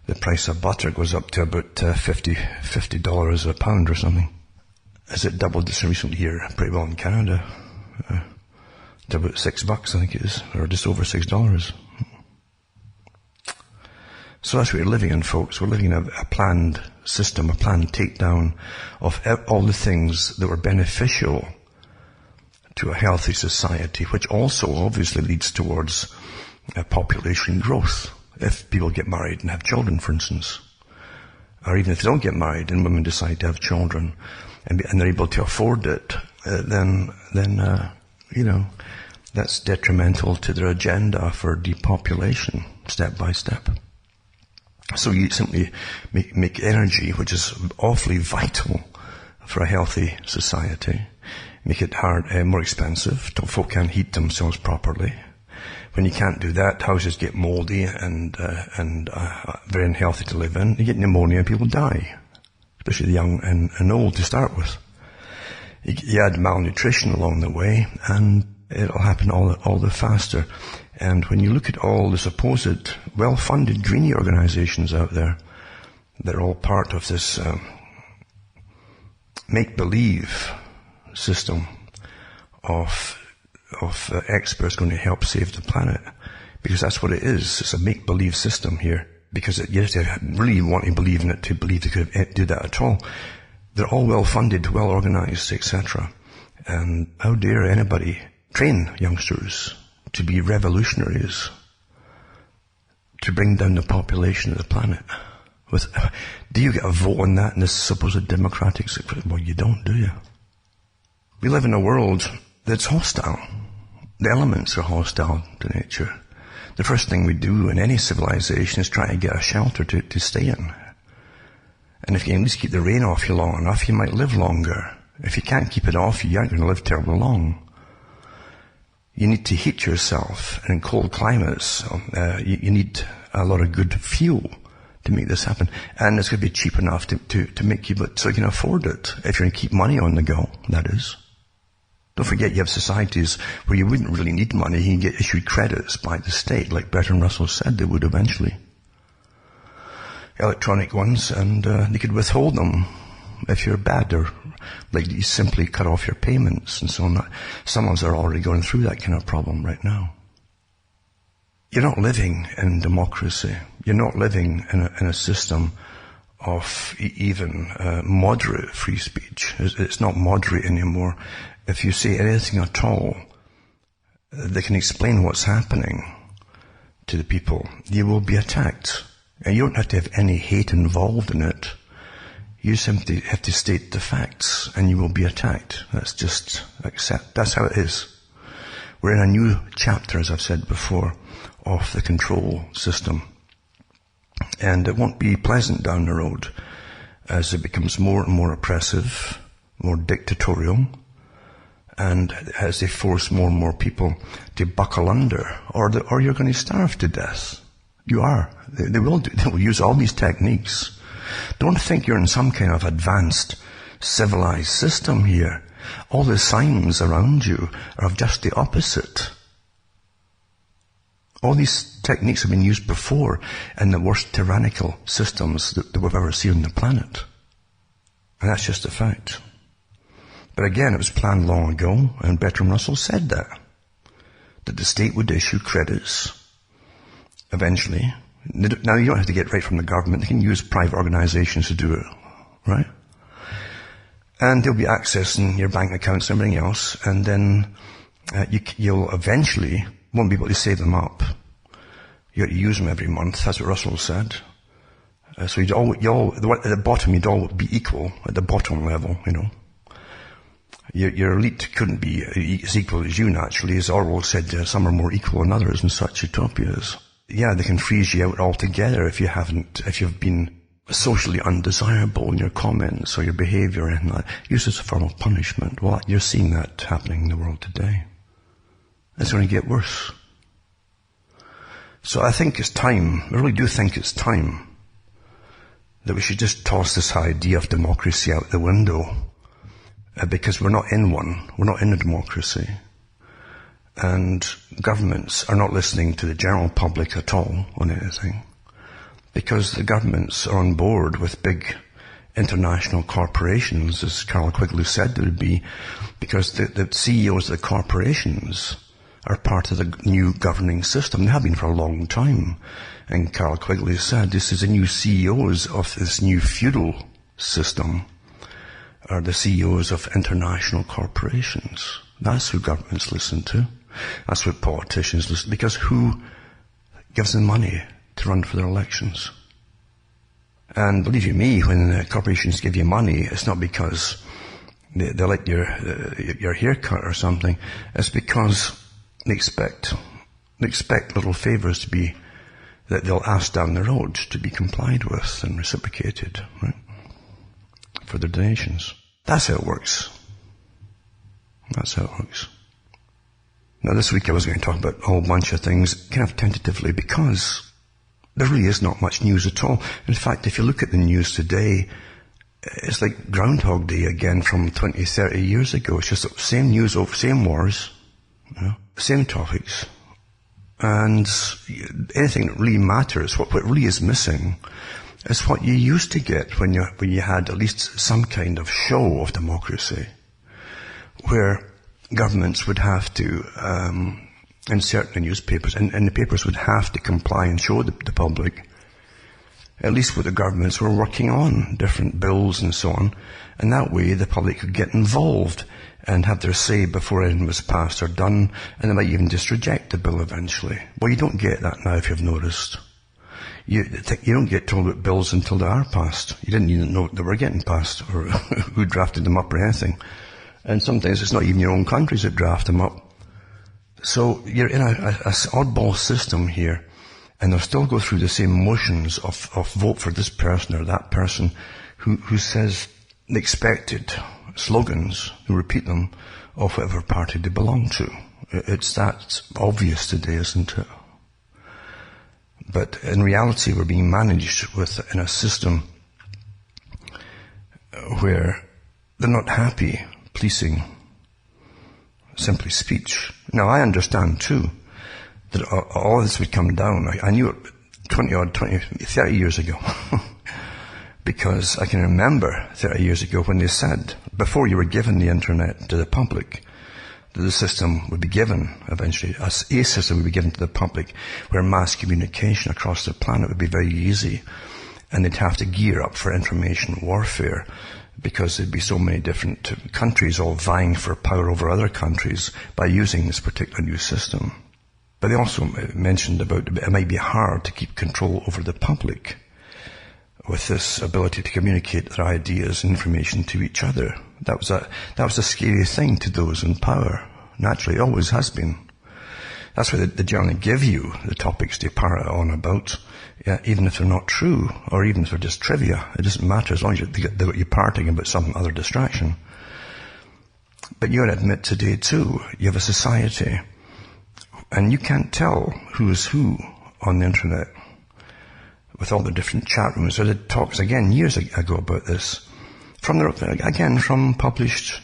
the price of butter goes up to about $50 a pound or something. Has it doubled this recently here? Pretty well in Canada. To about $6, I think it is, or just over $6. So that's what we're living in, folks. We're living in a planned system, a planned takedown of all the things that were beneficial to a healthy society, which also obviously leads towards population growth. If people get married and have children, for instance, or even if they don't get married and women decide to have children and they're able to afford it, then that's detrimental to their agenda for depopulation, step by step. So you simply make energy, which is awfully vital for a healthy society, make it more expensive. Folk can't heat themselves properly. When you can't do that, houses get moldy and very unhealthy to live in. You get pneumonia and people die, especially the young and old to start with. You add malnutrition along the way, and it'll happen all the faster. And when you look at all the supposed well-funded greenie organizations out there, they're all part of this make-believe system of experts going to help save the planet. Because that's what it is. It's a make-believe system here. Because you have to really want to believe in it to believe they could do that at all. They're all well-funded, well-organized, etc. And how dare anybody train youngsters to be revolutionaries, to bring down the population of the planet? Do you get a vote on that in this supposed democratic system? Well, you don't, do you? We live in a world that's hostile. The elements are hostile to nature. The first thing we do in any civilization is try to get a shelter to stay in. And if you can at least keep the rain off you long enough, you might live longer. If you can't keep it off, you aren't going to live terribly long. You need to heat yourself, and in cold climates, you need a lot of good fuel to make this happen. And it's going to be cheap enough to make you, so you can afford it. If you're going to keep money on the go, that is. Don't forget you have societies where you wouldn't really need money. You can get issued credits by the state, like Bertrand Russell said they would eventually. Electronic ones, and they could withhold them if you're bad, or like you simply cut off your payments and so on. Some of us are already going through that kind of problem right now. You're not living in democracy. You're not living in a system of even moderate free speech. It's not moderate anymore. If you say anything at all that can explain what's happening to the people, you will be attacked. And you don't have to have any hate involved in it. You simply have to state the facts and you will be attacked. That's just accept. That's how it is. We're in a new chapter, as I've said before, of the control system. And it won't be pleasant down the road as it becomes more and more oppressive, more dictatorial, and as they force more and more people to buckle under, or you're going to starve to death. You are. They will use all these techniques. Don't think you're in some kind of advanced, civilized system here. All the signs around you are of just the opposite. All these techniques have been used before in the worst tyrannical systems that we've ever seen on the planet. And that's just a fact. But again, it was planned long ago, and Bertrand Russell said that the state would issue credits eventually. Now, you don't have to get it right from the government. They can use private organizations to do it, right? And they'll be accessing your bank accounts and everything else, and then you'll eventually won't be able to save them up. You got to use them every month. That's what Russell said. So at the bottom, you'd all be equal at the bottom level, you know. Your elite couldn't be as equal as you naturally. As Orwell said, some are more equal than others in such utopias. Yeah, they can freeze you out altogether if you've been socially undesirable in your comments or your behavior and that. Used as a form of punishment. Well, you're seeing that happening in the world today. It's going to get worse. So I think it's time, I really do think it's time that we should just toss this idea of democracy out the window, because we're not in one. We're not in a democracy. And governments are not listening to the general public at all on anything, because the governments are on board with big international corporations, as Carol Quigley said they would be, because the CEOs of the corporations are part of the new governing system. They have been for a long time. And Carol Quigley said this is the new CEOs of this new feudal system, are the CEOs of international corporations. That's who governments listen to. That's what politicians listen to. Because who gives them money to run for their elections? And believe you me, when corporations give you money, it's not because they like your haircut or something. It's because they expect little favors to be, that they'll ask down the road to be complied with and reciprocated, right? For their donations. That's how it works. That's how it works. Now this week I was going to talk about a whole bunch of things, kind of tentatively, because there really is not much news at all. In fact, if you look at the news today, it's like Groundhog Day again from 20, 30 years ago. It's just the same news, same wars, you know, same topics. And anything that really matters, what really is missing, is what you used to get when you had at least some kind of show of democracy, where governments would have to insert the newspapers, and the papers would have to comply and show the public at least what the governments were working on, different bills and so on, and that way the public could get involved and have their say before anything was passed or done, and they might even just reject the bill eventually. Well, you don't get that now, if you've noticed. You don't get told about bills until they are passed. You didn't even know they were getting passed, or who drafted them up or anything. And sometimes it's not even your own countries that draft them up. So you're in a oddball system here, and they'll still go through the same motions of vote for this person or that person who says the expected slogans, who repeat them, of whatever party they belong to. It's that obvious today, isn't it? But in reality, we're being managed in a system where they're not happy policing simply speech. Now, I understand too that all this would come down. I knew it 30 years ago. Because I can remember 30 years ago when they said, before you were given the internet to the public, that the system would be given eventually, a system would be given to the public where mass communication across the planet would be very easy. And they'd have to gear up for information warfare because there'd be so many different countries all vying for power over other countries by using this particular new system. But they also mentioned about it might be hard to keep control over the public with this ability to communicate their ideas and information to each other. That was a scary thing to those in power. Naturally, it always has been. That's why they generally give you the topics to parrot on about, even if they're not true, or even if they're just trivia. It doesn't matter as long as they got you parroting about some other distraction. But you gotta admit today too, you have a society, and you can't tell who is who on the internet with all the different chat rooms. I did talks again years ago about this, from published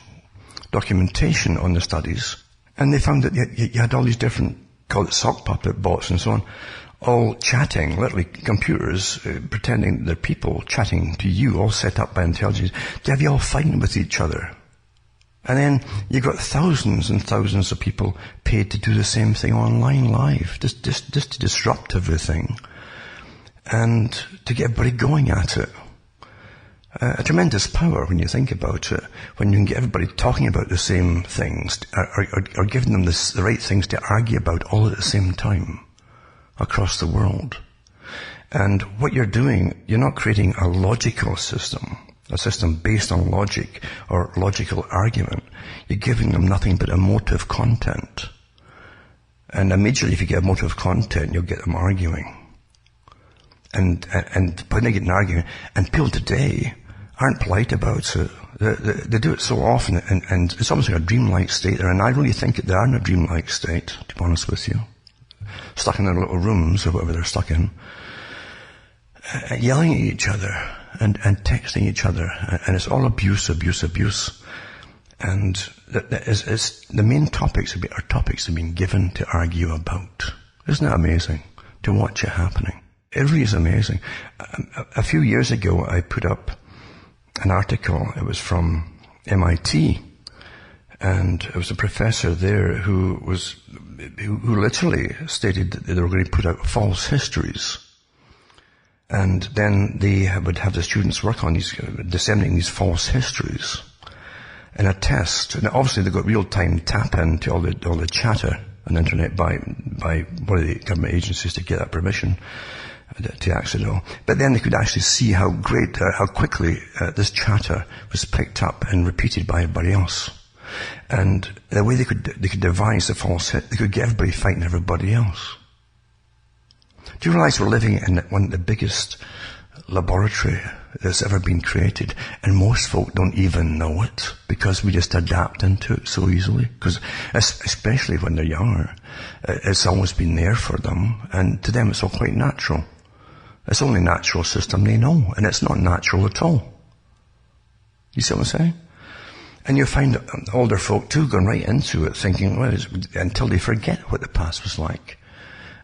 documentation on the studies, and they found that you had all these different, call it sock puppet bots and so on, all chatting, literally computers pretending they're people chatting to you, all set up by intelligence, to have you all fighting with each other. And then you've got thousands and thousands of people paid to do the same thing online live, just to disrupt everything and to get everybody going at it. A tremendous power when you think about it, when you can get everybody talking about the same things, or giving them the right things to argue about all at the same time across the world. And what you're doing, you're not creating a logical system, a system based on logic or logical argument. You're giving them nothing but emotive content. And immediately if you get emotive content, you'll get them arguing. And when they get an argument, and people today aren't polite about it. They do it so often, and it's almost like a dreamlike state there, and I really think that they are in a dreamlike state, to be honest with you. Stuck in their little rooms, or whatever they're stuck in, yelling at each other, and texting each other, and it's all abuse. And the main topics are topics they've been given to argue about. Isn't that amazing, to watch it happening? It really is amazing. A few years ago, I put up an article. It was from MIT, and it was a professor there who literally stated that they were going to put out false histories, and then they would have the students work on these, disseminating these false histories in a test. And obviously, they got real-time tap-in to all the chatter on the internet by one of the government agencies to get that permission to access it all. But then they could actually see how quickly this chatter was picked up and repeated by everybody else. And the way they could devise the false hit, they could get everybody fighting everybody else. Do you realize we're living in one of the biggest laboratory that's ever been created, and most folk don't even know it because we just adapt into it so easily? Because especially when they're younger, it's always been there for them, and to them it's all quite natural. It's the only natural system they know, and it's not natural at all. You see what I'm saying? And you find older folk too going right into it thinking, well, until they forget what the past was like.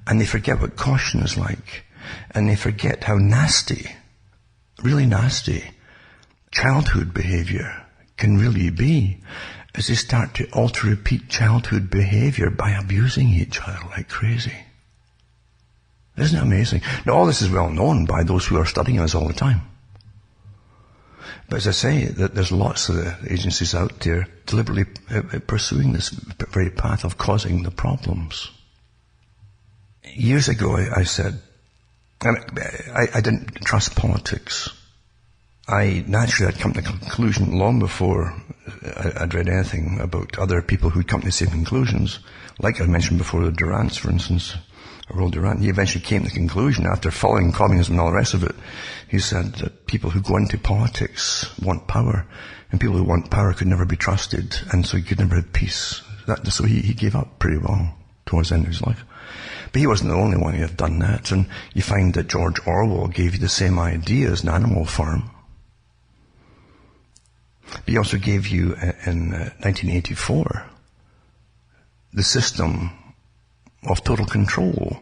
And they forget what caution is like. And they forget how nasty, really nasty, childhood behavior can really be, as they start to alter repeat childhood behavior by abusing each other like crazy. Isn't it amazing? Now, all this is well known by those who are studying us all the time. But as I say, there's lots of the agencies out there deliberately pursuing this very path of causing the problems. Years ago, I said, I didn't trust politics. I naturally had come to the conclusion long before I'd read anything about other people who'd come to the same conclusions. Like I mentioned before, the Durants, for instance. Earl Durant, he eventually came to the conclusion, after following communism and all the rest of it, he said that people who go into politics want power, and people who want power could never be trusted, and so he could never have peace. So he gave up pretty well towards the end of his life. But he wasn't the only one who had done that, and you find that George Orwell gave you the same idea as an Animal Farm. But he also gave you, in 1984, the system of total control,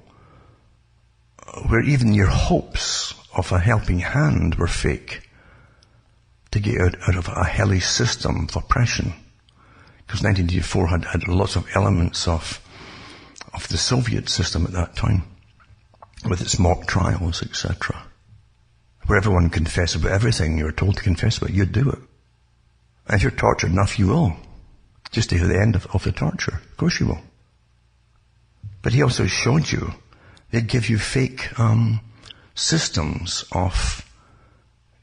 where even your hopes of a helping hand were fake to get out of a hellish system of oppression. Because 1984 had lots of elements of the Soviet system at that time, with its mock trials, etc., where everyone confessed about everything you were told to confess about. You'd do it. And if you're tortured enough, you will. Just to hear the end of the torture. Of course you will. But he also showed you, they'd give you fake systems of,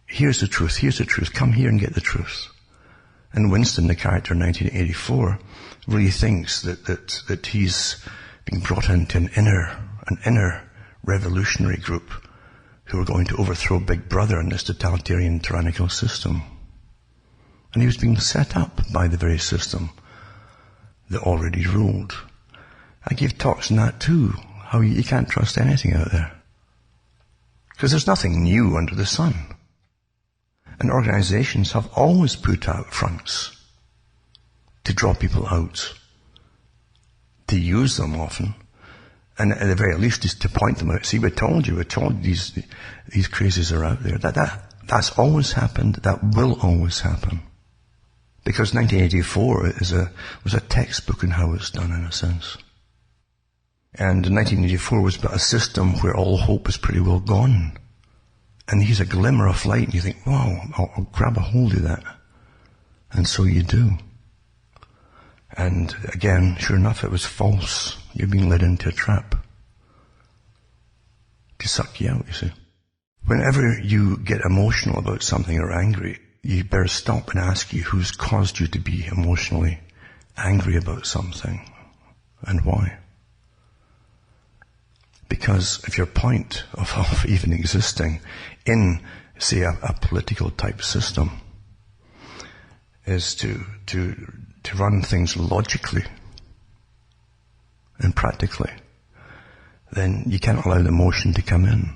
here's the truth, come here and get the truth. And Winston, the character in 1984, really thinks that he's being brought into an inner revolutionary group who were going to overthrow Big Brother in this totalitarian tyrannical system. And he was being set up by the very system that already ruled. I gave talks on that too, how you can't trust anything out there. Because there's nothing new under the sun. And organizations have always put out fronts to draw people out, to use them often, and at the very least is to point them out. See, we told you these crazies are out there. That's always happened, that will always happen. Because 1984 was a textbook in how it's done, in a sense. And 1984 was about a system where all hope is pretty well gone. And here's a glimmer of light, and you think, wow, I'll grab a hold of that. And so you do. And again, sure enough, it was false. You're being led into a trap to suck you out, you see. Whenever you get emotional about something or angry, you better stop and ask you who's caused you to be emotionally angry about something and why. Because if your point of even existing in, say, a political type system is to run things logically and practically, then you can't allow the emotion to come in.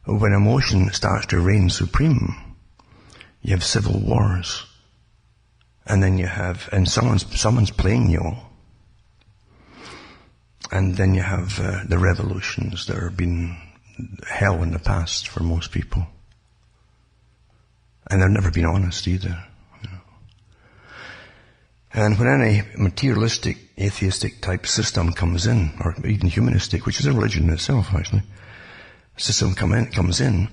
When emotion starts to reign supreme, you have civil wars, and then and someone's playing you all. And then you have the revolutions that have been hell in the past for most people. And they've never been honest either. You know. And when any materialistic, atheistic type system comes in, or even humanistic, which is a religion in itself actually, system comes in,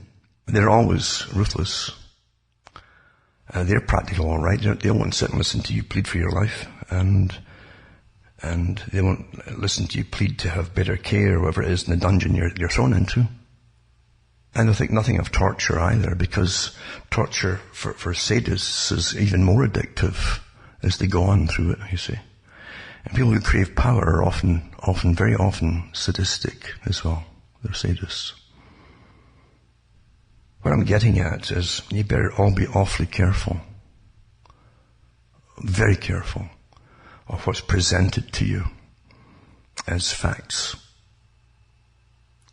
they're always ruthless. They're practical, all right. They won't sit and listen to you plead for your life, and they won't listen to you plead to have better care, whatever it is in the dungeon you're thrown into. And they'll think nothing of torture either, because torture for sadists is even more addictive as they go on through it, you see. And people who crave power are very often sadistic as well. They're sadists. What I'm getting at is you better all be awfully careful, very careful, of what's presented to you as facts.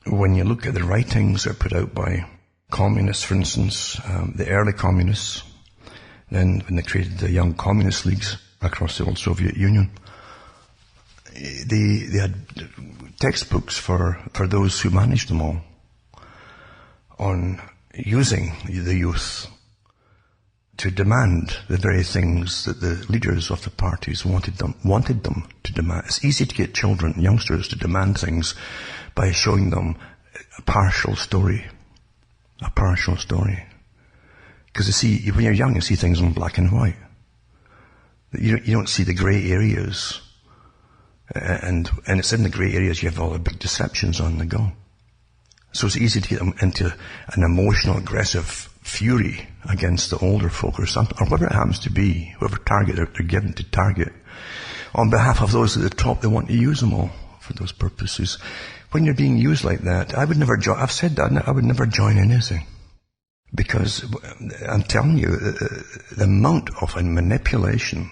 When you look at the writings that are put out by communists, for instance, the early communists, then when they created the young communist leagues across the old Soviet Union, they had textbooks for those who managed them all on using the youth to demand the very things that the leaders of the parties wanted them to demand. It's easy to get children, youngsters, to demand things by showing them a partial story. Because you see, when you're young, you see things in black and white. You don't see the grey areas. And it's in the grey areas you have all the big deceptions on the go. So it's easy to get them into an emotional, aggressive fury against the older folk or something, or whatever it happens to be, whatever target they're given to target. On behalf of those at the top, they want to use them all for those purposes. When you're being used like that, I've said that, I would never join anything. Because I'm telling you, the amount of manipulation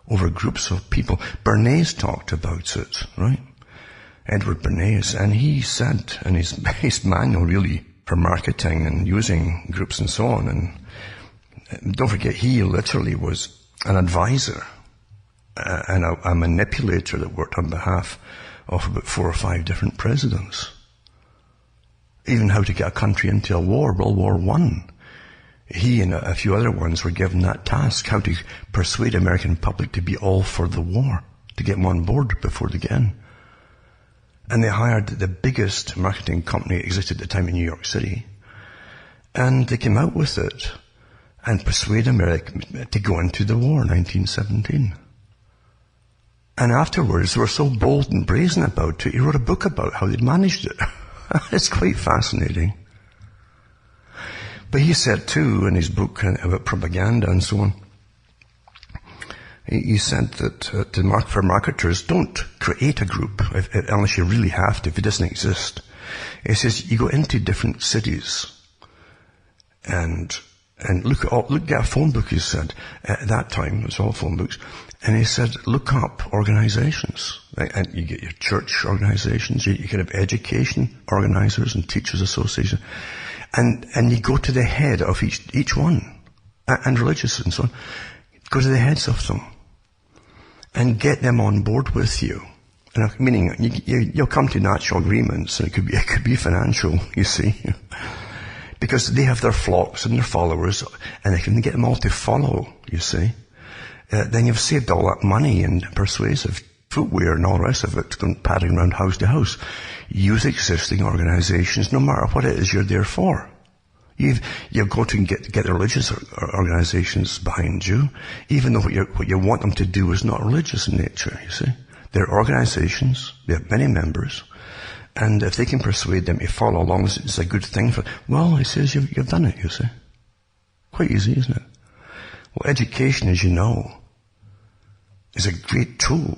over groups of people, Bernays talked about it, right? Edward Bernays, and he said in his manual really for marketing and using groups and so on, and don't forget he literally was an advisor and a manipulator that worked on behalf of about 4 or 5 different presidents. Even how to get a country into a war, World War I. He and a few other ones were given that task, how to persuade the American public to be all for the war, to get them on board before they get in. And they hired the biggest marketing company that existed at the time in New York City. And they came out with it and persuaded America to go into the war in 1917. And afterwards, they were so bold and brazen about it, he wrote a book about how they'd managed it. It's quite fascinating. But he said too, in his book about propaganda and so on, he said that for marketers, don't create a group unless you really have to, if it doesn't exist. He says, you go into different cities and look at a phone book, he said. At that time, it was all phone books. And he said, look up organizations. And you get your church organizations, you can have education organizers and teachers associations. And you go to the head of each one, and religious and so on. Go to the heads of them and get them on board with you. And meaning you'll come to natural agreements, and it could be financial, you see. Because they have their flocks and their followers, and they can get them all to follow, you see. Then you've saved all that money and persuasive footwear and all the rest of it, padding around house to house. Use existing organizations, no matter what it is you're there for. You've got to get the religious organizations behind you, even though what you want them to do is not religious in nature, you see. They're organizations, they have many members, and if they can persuade them to follow along, it's a good thing for, well, he says you've done it, you see. Quite easy, isn't it? Well, education, as you know, is a great tool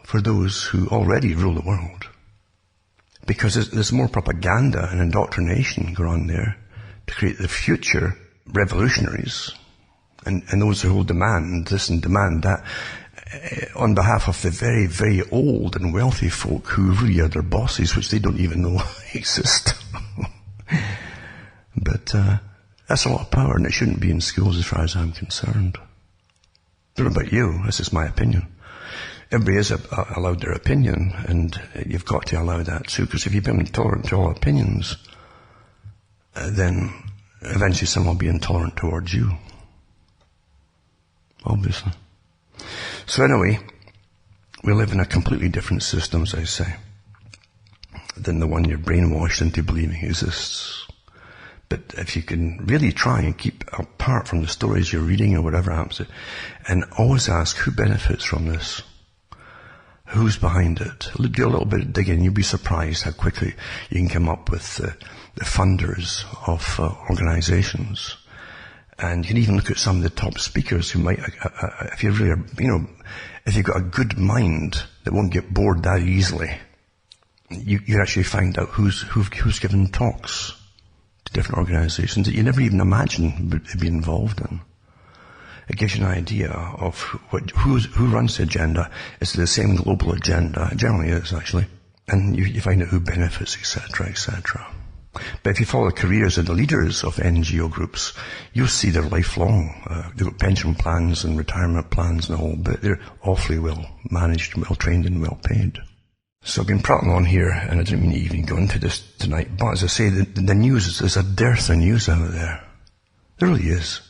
for those who already rule the world. Because there's more propaganda and indoctrination going on there to create the future revolutionaries and those who will demand this and demand that on behalf of the very, very old and wealthy folk who really are their bosses, which they don't even know exist. But that's a lot of power, and it shouldn't be in schools as far as I'm concerned. I don't know about you, this is my opinion. Everybody is allowed their opinion, and you've got to allow that too, because if you've been intolerant to all opinions, then eventually someone will be intolerant towards you. Obviously. So anyway, we live in a completely different system, as I say, than the one you're brainwashed into believing exists. But if you can really try and keep apart from the stories you're reading or whatever happens, and always ask who benefits from this, who's behind it, do a little bit of digging, you'll be surprised how quickly you can come up with the funders of organizations. And you can even look at some of the top speakers who might, if you really are, if you've got a good mind that won't get bored that easily, you actually find out who's given talks to different organizations that you never even imagined would be involved in. It gives you an idea of who runs the agenda. It's the same global agenda. It generally is, actually. And you find out who benefits, etc., etc. But if you follow the careers of the leaders of NGO groups, you'll see they're lifelong. They've got pension plans and retirement plans and all, but they're awfully well managed, well trained and well paid. So I've been prattling on here, and I didn't mean to even go into this tonight, but as I say, the news, there's a dearth of news out there. There really is.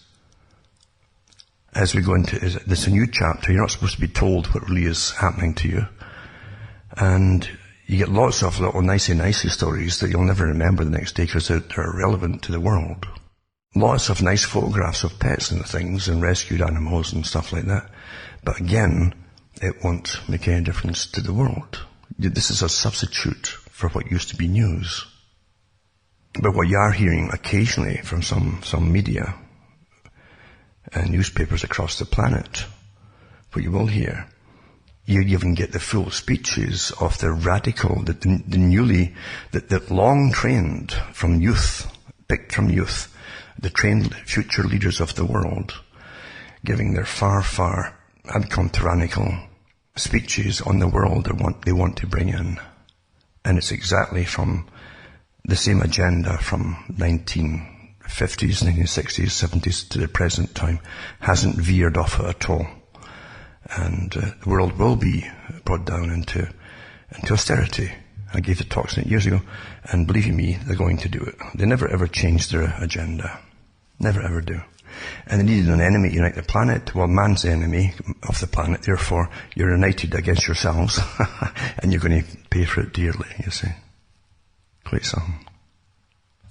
As we go into this a new chapter, you're not supposed to be told what really is happening to you. And you get lots of little nicey stories that you'll never remember the next day because they're irrelevant to the world. Lots of nice photographs of pets and things and rescued animals and stuff like that. But again, it won't make any difference to the world. This is a substitute for what used to be news. But what you are hearing occasionally from some media and newspapers across the planet, what you will hear, you even get the full speeches of the radical, the long trained from youth, picked from youth, the trained future leaders of the world, giving their far, I'd call them tyrannical speeches on the world they want to bring in. And it's exactly from the same agenda from 1950s, 1960s, 70s to the present time. Hasn't veered off it at all. And the world will be brought down into austerity. I gave the talks on it years ago, and believe you me, they're going to do it. They never ever change their agenda. Never ever do. And they needed an enemy to unite the planet. Well, man's the enemy of the planet, therefore you're united against yourselves, and you're going to pay for it dearly, you see. Quite something.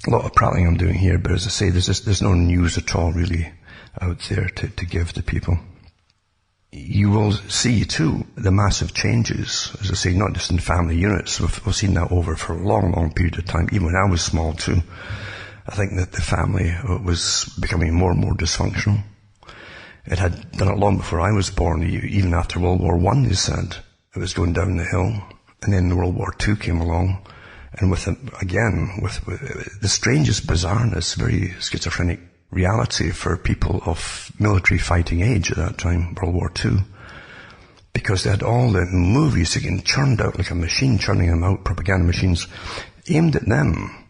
A lot of prattling I'm doing here, but as I say, there's no news at all really out there to give to people. You will see too the massive changes, as I say, not just in family units. We've seen that over for a long, long period of time, even when I was small too. I think that the family was becoming more and more dysfunctional. It had done it long before I was born. Even after World War I, they said it was going down the hill. And then World War II came along, and with the strangest bizarreness, very schizophrenic reality for people of military fighting age at that time, World War II, because they had all the movies again churned out like a machine, churning them out, propaganda machines aimed at them,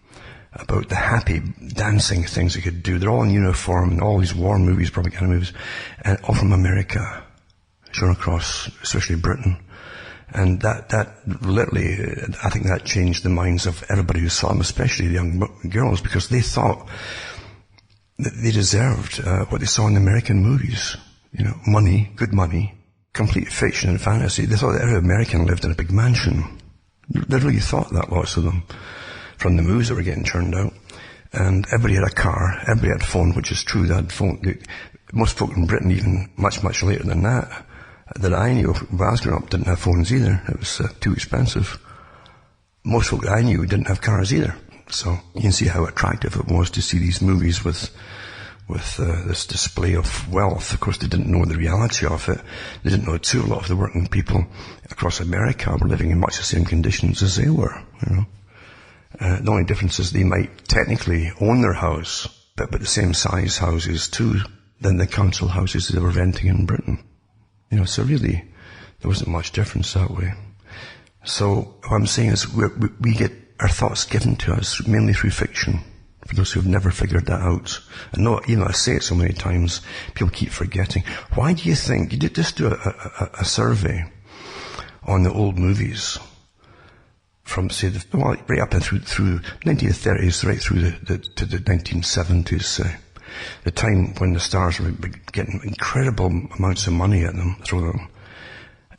about the happy dancing things they could do. They're all in uniform, and all these war movies, propaganda movies, and all from America, shown across, especially Britain. And that literally, I think that changed the minds of everybody who saw them, especially the young girls, because they thought that they deserved what they saw in the American movies. You know, money, good money, complete fiction and fantasy. They thought that every American lived in a big mansion. They really thought that, lots of them, from the movies that were getting churned out. And everybody had a car, everybody had a phone, which is true. They had phone. Most folk in Britain, even much, much later than that I knew, when I was growing up, didn't have phones either. It was too expensive. Most folk I knew didn't have cars either. So you can see how attractive it was to see these movies with this display of wealth. Of course, they didn't know the reality of it. They didn't know too. A lot of the working people across America were living in much the same conditions as they were. You know, the only difference is they might technically own their house, but the same size houses too than the council houses they were renting in Britain. You know, so really there wasn't much difference that way. So what I'm saying is we get our thoughts given to us mainly through fiction, for those who have never figured that out. And I say it so many times, people keep forgetting. Why do you think, you just do a survey on the old movies from, say, right up and through 1930s, right through to the 1970s, the time when the stars were getting incredible amounts of money at them, through them.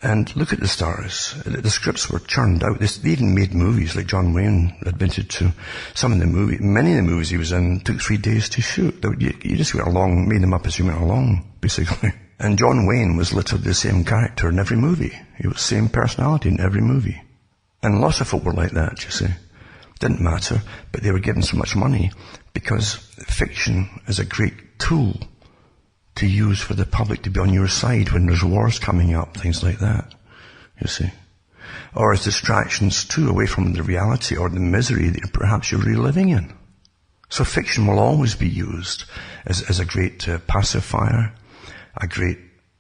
And look at the stars. The scripts were churned out. They even made movies, like John Wayne admitted to. Many of the movies he was in took 3 days to shoot. You just went along, made them up as you went along, basically. And John Wayne was literally the same character in every movie. He was the same personality in every movie. And lots of folk were like that, you see. Didn't matter, but they were given so much money because fiction is a great tool to use for the public to be on your side when there's wars coming up, things like that, you see. Or as distractions too, away from the reality or the misery that perhaps you're really living in. So fiction will always be used as a great pacifier, a great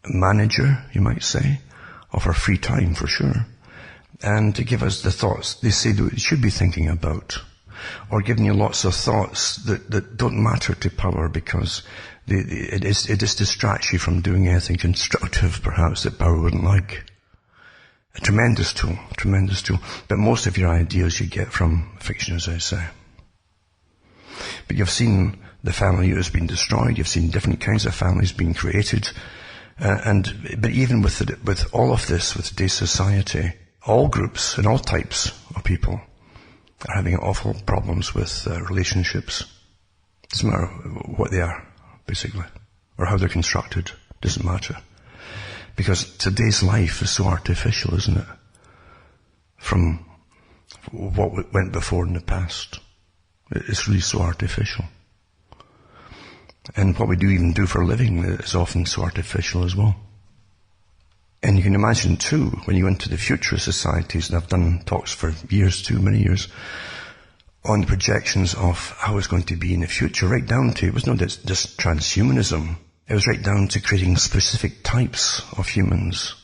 manager, you might say, of our free time for sure. And to give us the thoughts they say that we should be thinking about, or giving you lots of thoughts that don't matter to power because it just distracts you from doing anything constructive perhaps that power wouldn't like. A tremendous tool. But most of your ideas you get from fiction, as I say. But you've seen the family has been destroyed, you've seen different kinds of families being created, but even with all of this, with today's society, all groups and all types of people are having awful problems with relationships. Doesn't matter what they are, basically, or how they're constructed. Doesn't matter. Because today's life is so artificial, isn't it? From what went before in the past. It's really so artificial. And what we even do for a living is often so artificial as well. And you can imagine too, when you go into the future societies, and I've done talks for years too, many years, on the projections of how it's going to be in the future, right down to, it was not just transhumanism, it was right down to creating specific types of humans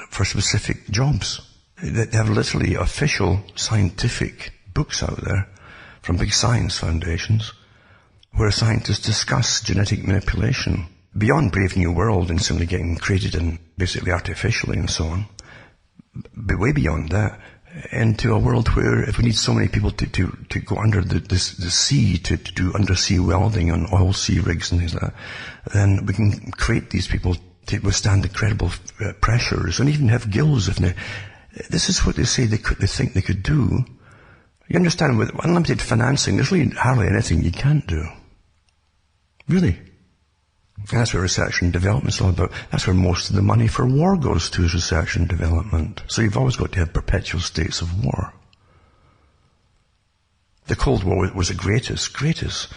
for specific jobs. They have literally official scientific books out there from big science foundations where scientists discuss genetic manipulation beyond Brave New World and simply getting created and basically artificially and so on, but way beyond that, into a world where if we need so many people to go under the sea, to do undersea welding on oil sea rigs and things like that, then we can create these people to withstand incredible pressures and even have gills. This is what they say they think they could do. You understand, with unlimited financing, there's really hardly anything you can't do. Really. And that's what research and development is all about. That's where most of the money for war goes to, is research and development. So you've always got to have perpetual states of war. The Cold War was the greatest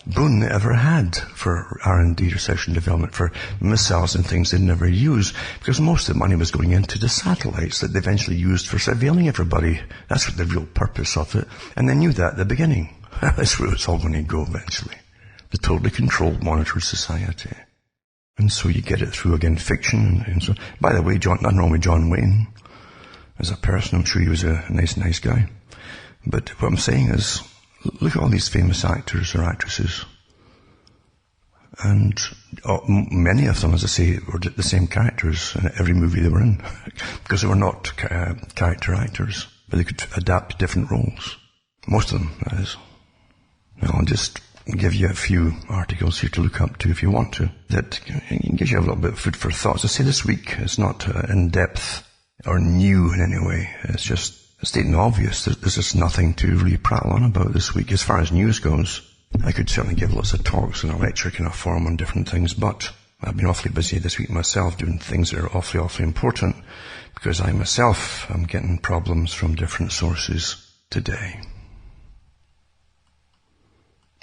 boon they ever had for R&D, research and development, for missiles and things they'd never use, because most of the money was going into the satellites that they eventually used for surveilling everybody. That's what the real purpose of it. And they knew that at the beginning. That's where it's all going to go eventually. The totally controlled, monitored society. And so you get it through, again, fiction. And so, by the way, nothing wrong with John Wayne. As a person, I'm sure he was a nice guy. But what I'm saying is, look at all these famous actors or actresses. And many of them, as I say, were the same characters in every movie they were in. Because they were not character actors, but they could adapt to different roles. Most of them, that is. Now, I'll just give you a few articles here to look up to if you want to, that gives you a little bit of food for thought. As I say, this week is not in-depth or new in any way. It's just stating the obvious. There's just nothing to really prattle on about this week as far as news goes. I could certainly give lots of talks in a lecture kind of form on different things, but I've been awfully busy this week myself doing things that are awfully important, because I myself am getting problems from different sources today.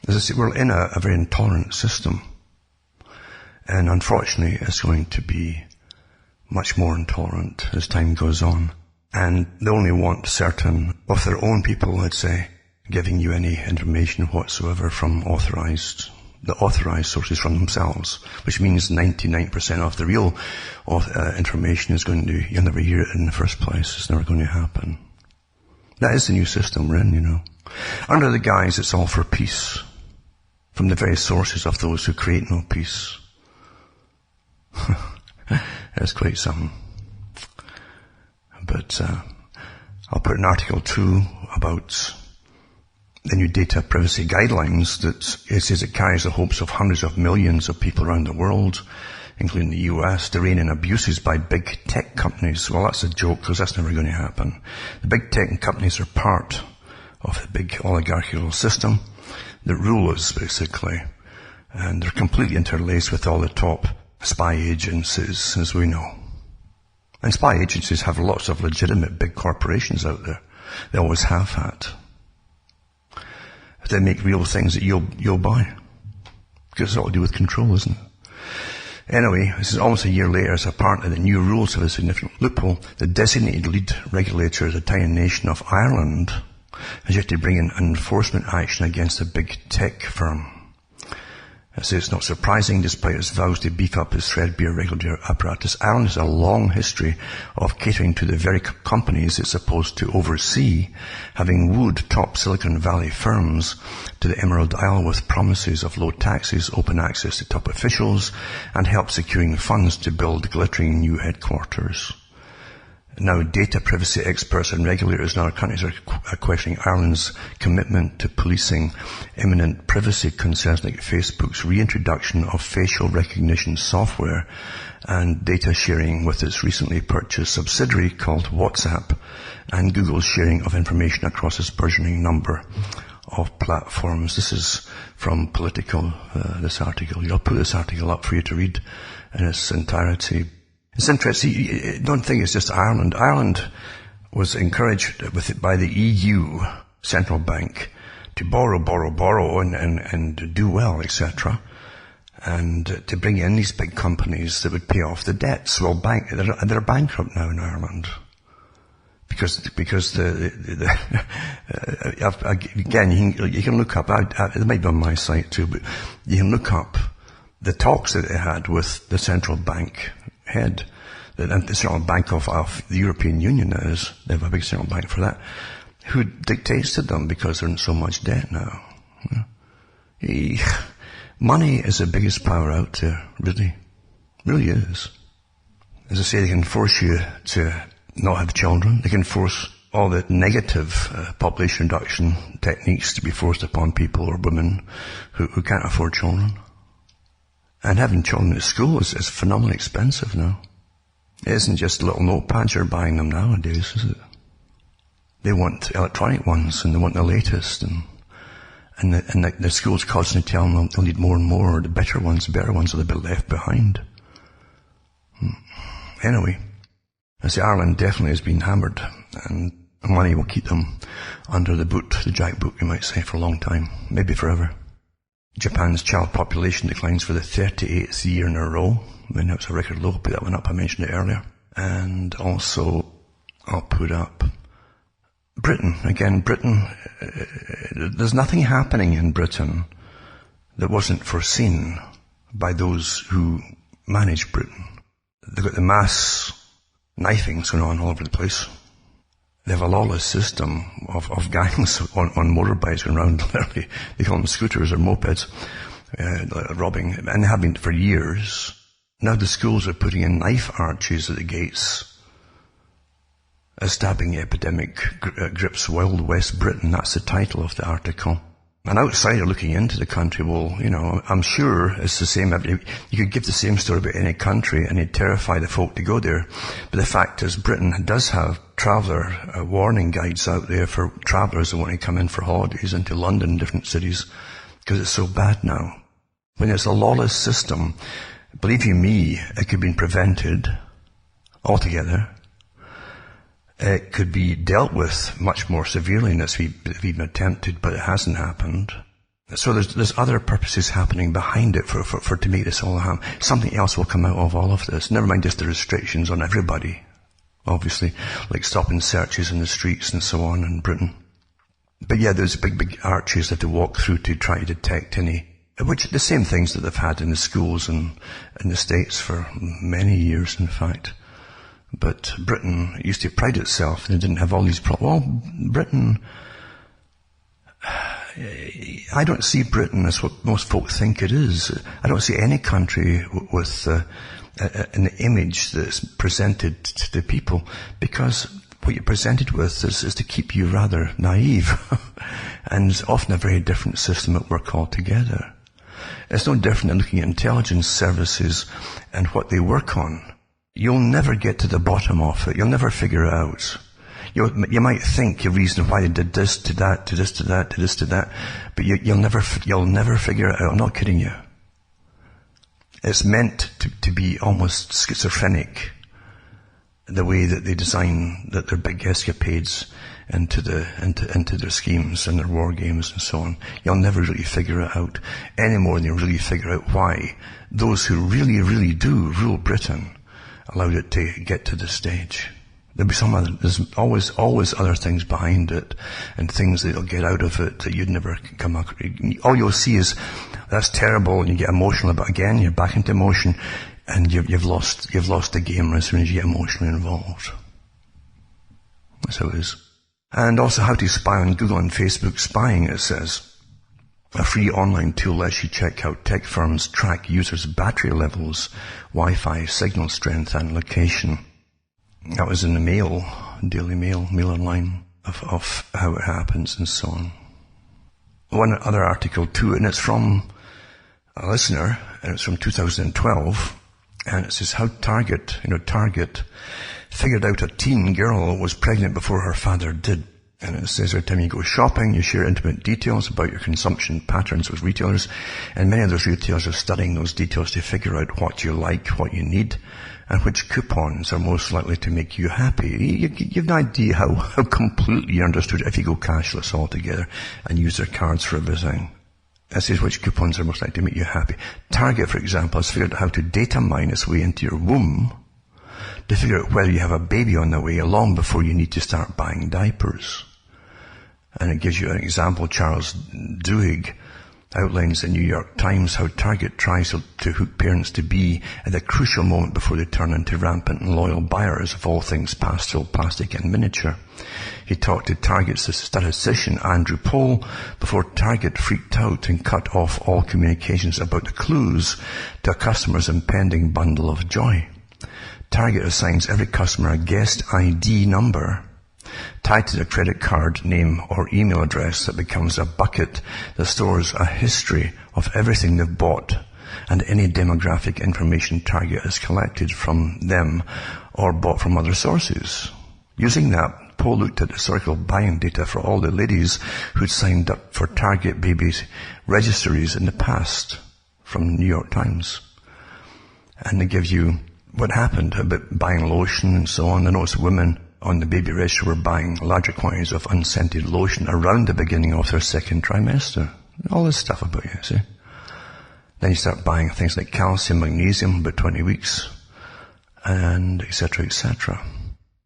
As I say, we're in a very intolerant system, and unfortunately it's going to be much more intolerant as time goes on. And they only want certain of their own people, let's say, giving you any information whatsoever from the authorized sources from themselves, which means 99% of the real information is going to, you'll never hear it in the first place. It's never going to happen. That is the new system we're in, Under the guise it's all for peace, from the very sources of those who create no peace. That's quite something. But I'll put an article too about the new data privacy guidelines that it says it carries the hopes of hundreds of millions of people around the world, including the US, to rein in abuses by big tech companies. Well, that's a joke, because that's never going to happen. The big tech companies are part of the big oligarchical system that rule us, basically. And they're completely interlaced with all the top spy agencies, as we know. And spy agencies have lots of legitimate big corporations out there. They always have had. They make real things that you'll buy. Because it's all to do with control, isn't it? Anyway, this is almost a year later, as apparently the new rules have a significant loophole. The designated lead regulator of the tiny nation of Ireland has yet to bring in enforcement action against a big tech firm. I say it's not surprising, despite its vows to beef up its threadbare regulatory apparatus. Ireland has a long history of catering to the very companies it's supposed to oversee, having wooed top Silicon Valley firms to the Emerald Isle with promises of low taxes, open access to top officials, and help securing funds to build glittering new headquarters. Now, data privacy experts and regulators in other countries are questioning Ireland's commitment to policing imminent privacy concerns like Facebook's reintroduction of facial recognition software and data sharing with its recently purchased subsidiary called WhatsApp, and Google's sharing of information across its burgeoning number of platforms. This is from Political, this article. I'll put this article up for you to read in its entirety. It's interesting. Don't think it's just Ireland. Ireland was encouraged by the EU central bank to borrow and do well, etc. And to bring in these big companies that would pay off the debts. Well, they're bankrupt now in Ireland. Because again, you can look up, it might be on my site too, but you can look up the talks that they had with the central bank head, and the central bank of the European Union, that is. They have a big central bank for that, who dictates to them because they're in so much debt now. Money is the biggest power out there, really. Really is. As I say, they can force you to not have children. They can force all the negative population reduction techniques to be forced upon people or women who can't afford children. And having children at school is phenomenally expensive now. It isn't just little notepads you're buying them nowadays, is it? They want electronic ones, and they want the latest, and the school's constantly telling them they'll need more and more, the better ones, are a bit left behind. Anyway, I say Ireland definitely has been hammered, and money will keep them under the boot, the jackboot, you might say, for a long time, maybe forever. Japan's child population declines for the 38th year in a row. I mean, that was a record low. I'll put that one up. I mentioned it earlier. And also, I'll put up Britain. Again, Britain, there's nothing happening in Britain that wasn't foreseen by those who manage Britain. They've got the mass knifings going on all over the place. They have a lawless system of gangs on motorbikes going around, literally. They call them scooters or mopeds, robbing, and they have been for years. Now the schools are putting in knife arches at the gates. A stabbing epidemic grips Wild West Britain. That's the title of the article. An outsider looking into the country will, I'm sure it's the same. You could give the same story about any country and it'd terrify the folk to go there. But the fact is, Britain does have traveller warning guides out there for travellers who want to come in for holidays into London and different cities, because it's so bad now. When it's a lawless system, believe you me, it could have been prevented altogether. It could be dealt with much more severely than it's even attempted, but it hasn't happened. So there's other purposes happening behind it for to make this all happen. Something else will come out of all of this. Never mind just the restrictions on everybody, obviously, like stopping searches in the streets and so on in Britain. But yeah, there's big arches that they walk through to try to detect any, which the same things that they've had in the schools and in the States for many years, in fact. But Britain used to pride itself and it didn't have all these problems. Well, Britain, I don't see Britain as what most folk think it is. I don't see any country with an image that's presented to the people, because what you're presented with is to keep you rather naive. And it's often a very different system at work altogether. It's no different than looking at intelligence services and what they work on. You'll never get to the bottom of it. You'll never figure it out. You might think a reason why they did this to that, to this to that, to this to that, but you'll never figure it out. I'm not kidding you. It's meant to be almost schizophrenic, the way that they design their big escapades into their schemes and their war games and so on. You'll never really figure it out any more than you really figure out why those who really, really do rule Britain allowed it to get to this stage. There'll be there's always other things behind it, and things that'll get out of it that you'd never come across. All you'll see is, that's terrible, and you get emotional about it again, you're back into emotion, and you've lost the game as soon as you get emotionally involved. That's how it is. And also how to spy on Google and Facebook. Spying, it says. A free online tool lets you check how tech firms track users' battery levels, Wi-Fi signal strength, and location. That was in the Mail, Daily Mail Online, of how it happens and so on. One other article too, and it's from a listener, and it's from 2012, and it says how Target figured out a teen girl was pregnant before her father did. And it says every time you go shopping, you share intimate details about your consumption patterns with retailers, and many of those retailers are studying those details to figure out what you like, what you need, and which coupons are most likely to make you happy. You have no idea how completely understood if you go cashless altogether and use their cards for everything. It says which coupons are most likely to make you happy. Target, for example, has figured out how to data mine its way into your womb to figure out whether you have a baby on the way long before you need to start buying diapers. And it gives you an example. Charles Duhigg outlines the New York Times how Target tries to hook parents to be at the crucial moment before they turn into rampant and loyal buyers of all things pastel, plastic and miniature. He talked to Target's statistician Andrew Pohl before Target freaked out and cut off all communications about the clues to a customer's impending bundle of joy. Target assigns every customer a guest ID number tied to their credit card, name or email address that becomes a bucket that stores a history of everything they've bought and any demographic information Target has collected from them or bought from other sources. Using that, Poe looked at historical buying data for all the ladies who'd signed up for Target babies registries in the past from New York Times. And they give you what happened about buying lotion and so on. I noticed women on the baby register were buying larger quantities of unscented lotion around the beginning of their second trimester. All this stuff about you, see. Then you start buying things like calcium, magnesium, about 20 weeks, and etc., etc.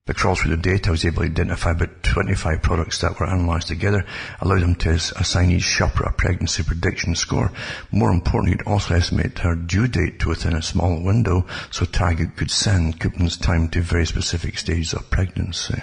The crawl through the data was able to identify about 25 products that were analysed together, allowed them to assign each shopper a pregnancy prediction score. More importantly, it also estimated her due date to within a small window, so Target could send coupons timed to very specific stages of pregnancy.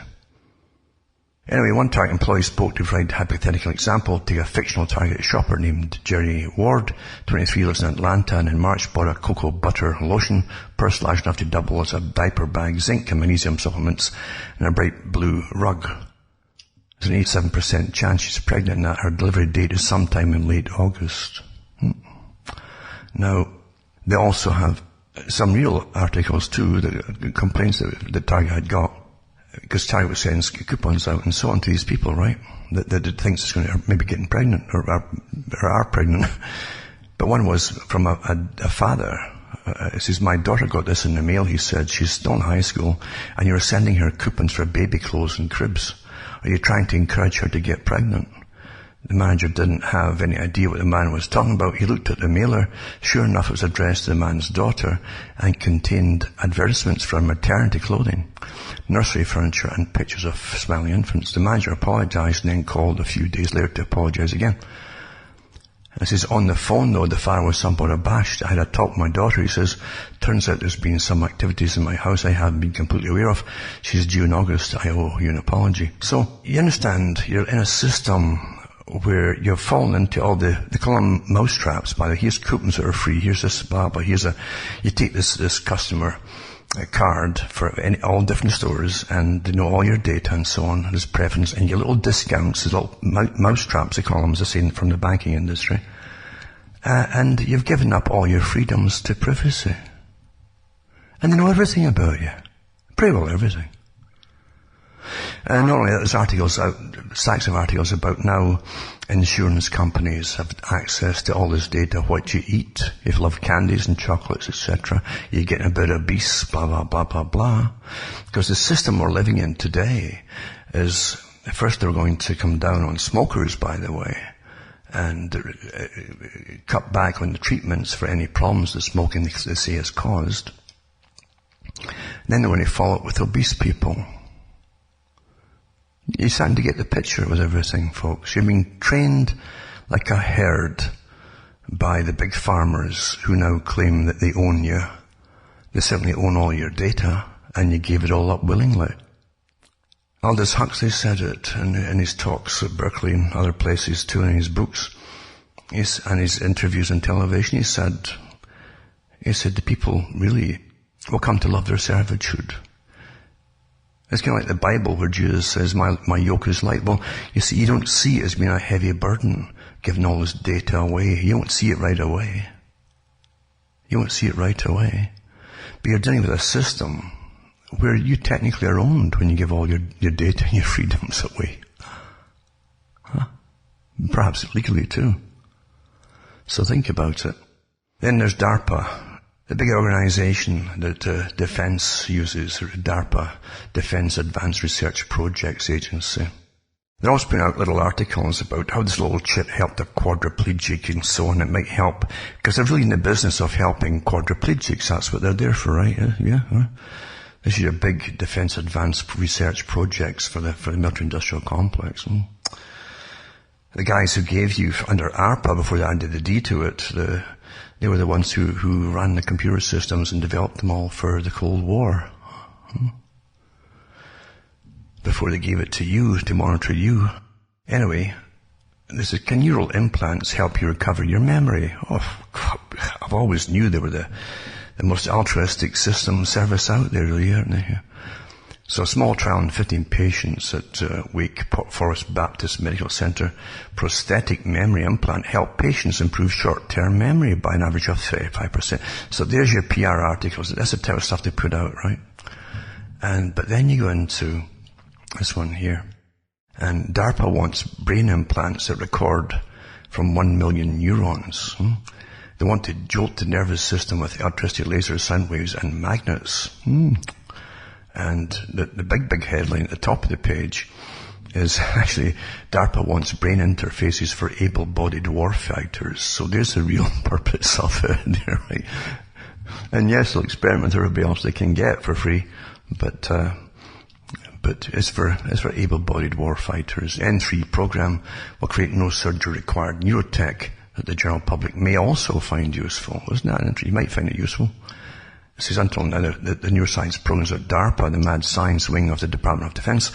Anyway, one Target employee spoke to provide a hypothetical example. Take a fictional Target shopper named Jerry Ward, 23, lives in Atlanta, and in March bought a cocoa butter lotion, purse large enough to double as a diaper bag, zinc and magnesium supplements, and a bright blue rug. There's an 87% chance she's pregnant and that her delivery date is sometime in late August. Now, they also have some real articles too, the complaints that Target had got. Because Target was sending coupons out and so on to these people, right? That thinks it's going to maybe getting pregnant or are pregnant. But one was from a father. It says, my daughter got this in the mail, he said. She's still in high school and you're sending her coupons for baby clothes and cribs. Are you trying to encourage her to get pregnant? The manager didn't have any idea what the man was talking about. He looked at the mailer. Sure enough, it was addressed to the man's daughter and contained advertisements for maternity clothing, nursery furniture and pictures of smiling infants. The manager apologized and then called a few days later to apologize again. It says, on the phone though, the father was somewhat abashed. I had a talk with my daughter, he says. Turns out there's been some activities in my house I haven't been completely aware of. She's due in August. I owe you an apology. So, you understand, you're in a system where you've fallen into all they call them mousetraps, by the way. Here's coupons that are free, here's this blah blah, you take this customer card for all different stores and they know all your data and so on, his preference, and your little discounts, these little mousetraps they call them, as I say, from the banking industry. And you've given up all your freedoms to privacy. And they know everything about you. Pretty well everything. And not only that, there's articles out, stacks of articles about now insurance companies have access to all this data, what you eat, if you love candies and chocolates, etc. You're getting a bit obese, blah, blah, blah, blah, blah. Because the system we're living in today is, first they're going to come down on smokers, by the way, and cut back on the treatments for any problems that smoking, they say, has caused. Then they're going to follow it with obese people. You're starting to get the picture with everything, folks. You're being trained like a herd by the big farmers who now claim that they own you. They certainly own all your data, and you gave it all up willingly. Aldous Huxley said it in his talks at Berkeley and other places too, in his books, and his interviews on television. He said the people really will come to love their servitude. It's kind of like the Bible where Jesus says, my yoke is light. Well, you see, you don't see it as being a heavy burden, giving all this data away. You don't see it right away. You won't see it right away. But you're dealing with a system where you technically are owned when you give all your data and your freedoms away. Perhaps legally too. So think about it. Then there's DARPA. The big organization that defense uses, DARPA, Defense Advanced Research Projects Agency. They're always putting out little articles about how this little chip helped a quadriplegic and so on. It might help, because they're really in the business of helping quadriplegics. That's what they're there for, right? Yeah. This is your big Defense Advanced Research Projects for the military-industrial complex. The guys who gave you under ARPA before they added the D to it, they were the ones who ran the computer systems and developed them all for the Cold War. Before they gave it to you to monitor you. Anyway, this is, can neural implants help you recover your memory? Oh, I've always knew they were the most altruistic system service out there, really, aren't they? So a small trial in 15 patients at Wake Forest Baptist Medical Center, prosthetic memory implant helped patients improve short-term memory by an average of 35%. So there's your PR articles. That's the type of stuff they put out, right? But then you go into this one here. And DARPA wants brain implants that record from 1 million neurons. They want to jolt the nervous system with electricity, lasers, sound waves, and magnets. And the big headline at the top of the page is actually DARPA wants brain interfaces for able-bodied warfighters. So there's the real purpose of it there, right? And yes, they'll experiment with everybody else they can get for free, but it's for able-bodied warfighters. N3 program will create no surgery required neurotech that the general public may also find useful. Isn't that interesting? You might find it useful. It says until now, the neuroscience programs at DARPA, the mad science wing of the Department of Defense,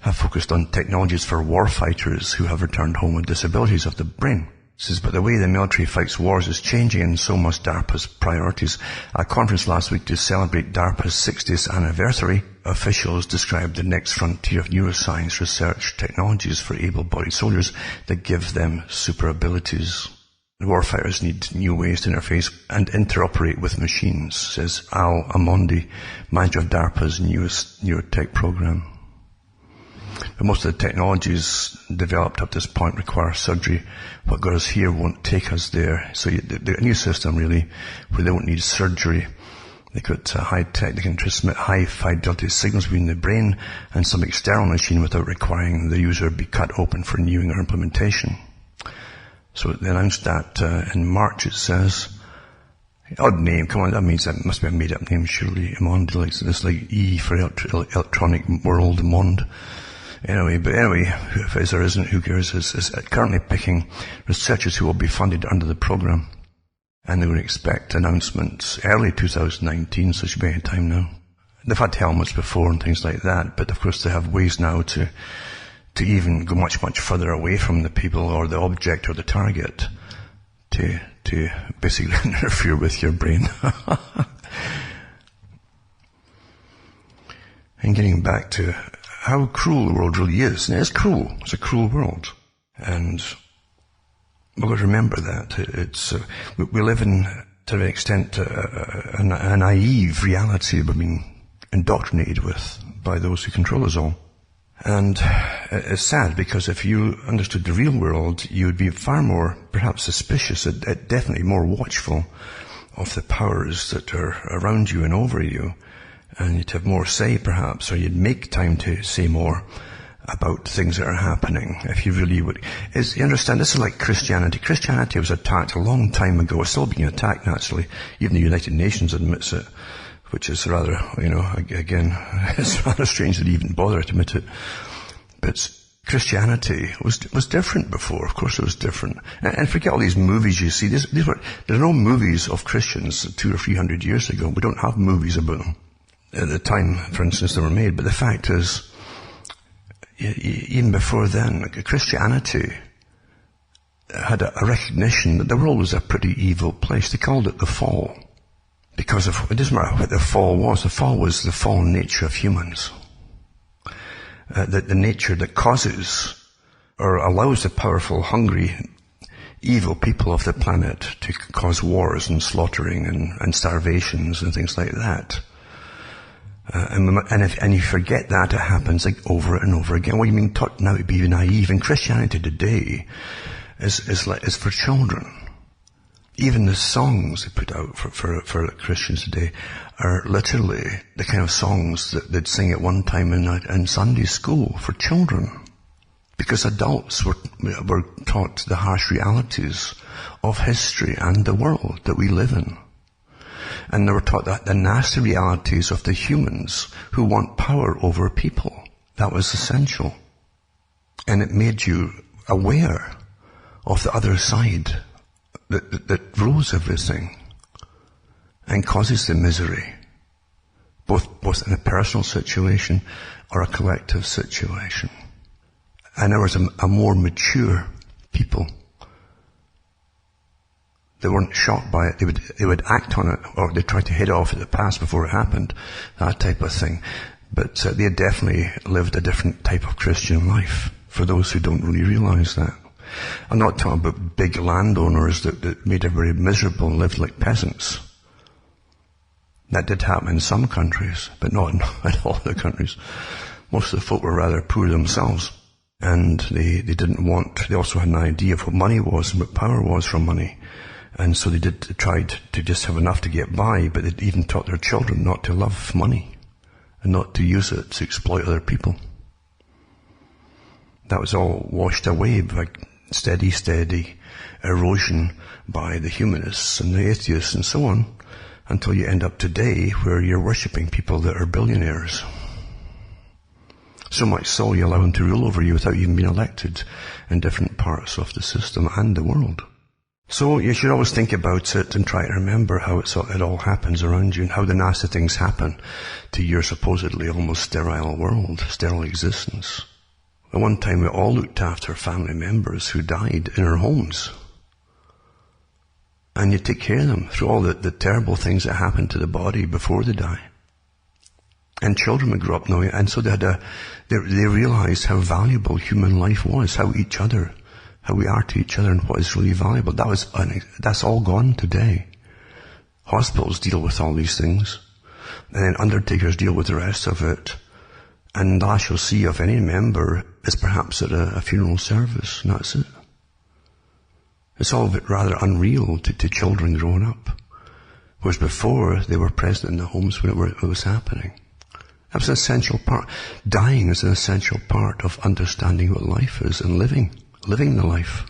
have focused on technologies for warfighters who have returned home with disabilities of the brain. It says, but the way the military fights wars is changing, and so must DARPA's priorities. At a conference last week to celebrate DARPA's 60th anniversary, officials described the next frontier of neuroscience research technologies for able-bodied soldiers that give them super abilities. The warfighters need new ways to interface and interoperate with machines, says Al Amondi, manager of DARPA's newest neurotech program. But most of the technologies developed up to this point require surgery. What got us here won't take us there. So the new system, really, where they won't need surgery. They got high tech, they can transmit high fidelity signals between the brain and some external machine without requiring the user be cut open for newing or implementation. So they announced that in March, it says. Odd name, come on, that means that must be a made up name, surely. Monde, like this, like E for electronic world, Monde. Anyway, if it is or isn't, who cares? Is currently picking researchers who will be funded under the program. And they would expect announcements early 2019, so it should be any time now. They've had helmets before and things like that, but of course they have ways now to even go much further away from the people or the object or the target to basically interfere with your brain. And getting back to how cruel the world really is. And it is cruel. It's a cruel world. And we've got to remember that. We live in, to an extent, a naive reality we've been indoctrinated with by those who control us all. And it's sad because if you understood the real world, you would be far more, perhaps suspicious, definitely more watchful of the powers that are around you and over you. And you'd have more say, perhaps, or you'd make time to say more about things that are happening, if you really would. You understand, this is like Christianity. Christianity was attacked a long time ago. It's still being attacked, naturally. Even the United Nations admits it, which is rather, again, it's rather strange that they even bother to admit it. But Christianity was different before. Of course it was different. And forget all these movies you see. There are no movies of Christians 200 or 300 years ago. We don't have movies about them. At the time, for instance, they were made. But the fact is, even before then, Christianity had a recognition that the world was a pretty evil place. They called it the fall. Because it doesn't matter what the fall was. The fall was the fallen nature of humans. The nature that causes or allows the powerful, hungry, evil people of the planet to cause wars and slaughtering and starvations and things like that. And you forget that, it happens like over and over again. What you mean taught now to be naive? And Christianity today is for children. Even the songs they put out for Christians today are literally the kind of songs that they'd sing at one time in Sunday school for children. Because adults were taught the harsh realities of history and the world that we live in. And they were taught that the nasty realities of the humans who want power over people. That was essential. And it made you aware of the other side that rules everything and causes the misery, both in a personal situation or a collective situation. And there was a more mature people. They weren't shocked by it. They would act on it, or they tried to head off at the past before it happened, that type of thing. But they had definitely lived a different type of Christian life, for those who don't really realize that. I'm not talking about big landowners that made everybody miserable and lived like peasants. That did happen in some countries, but not in all the countries. Most of the folk were rather poor themselves. And they also had an idea of what money was and what power was from money. And so they tried to just have enough to get by, but they even taught their children not to love money and not to use it to exploit other people. That was all washed away by steady erosion by the humanists and the atheists and so on, until you end up today where you're worshipping people that are billionaires. So much so you allow them to rule over you without even being elected in different parts of the system and the world. So you should always think about it and try to remember how it all happens around you and how the nasty things happen to your supposedly almost sterile world, sterile existence. At one time we all looked after family members who died in our homes. And you take care of them through all the terrible things that happen to the body before they die. And children would grow up knowing, and so they realized how valuable human life was, how we are to each other and what is really valuable. That's all gone today. Hospitals deal with all these things, and then undertakers deal with the rest of it. And the last you'll see of any member is perhaps at a funeral service, and that's it. It's all rather unreal to children growing up. Whereas before, they were present in the homes when it was happening. That was an essential part. Dying is an essential part of understanding what life is and living the life.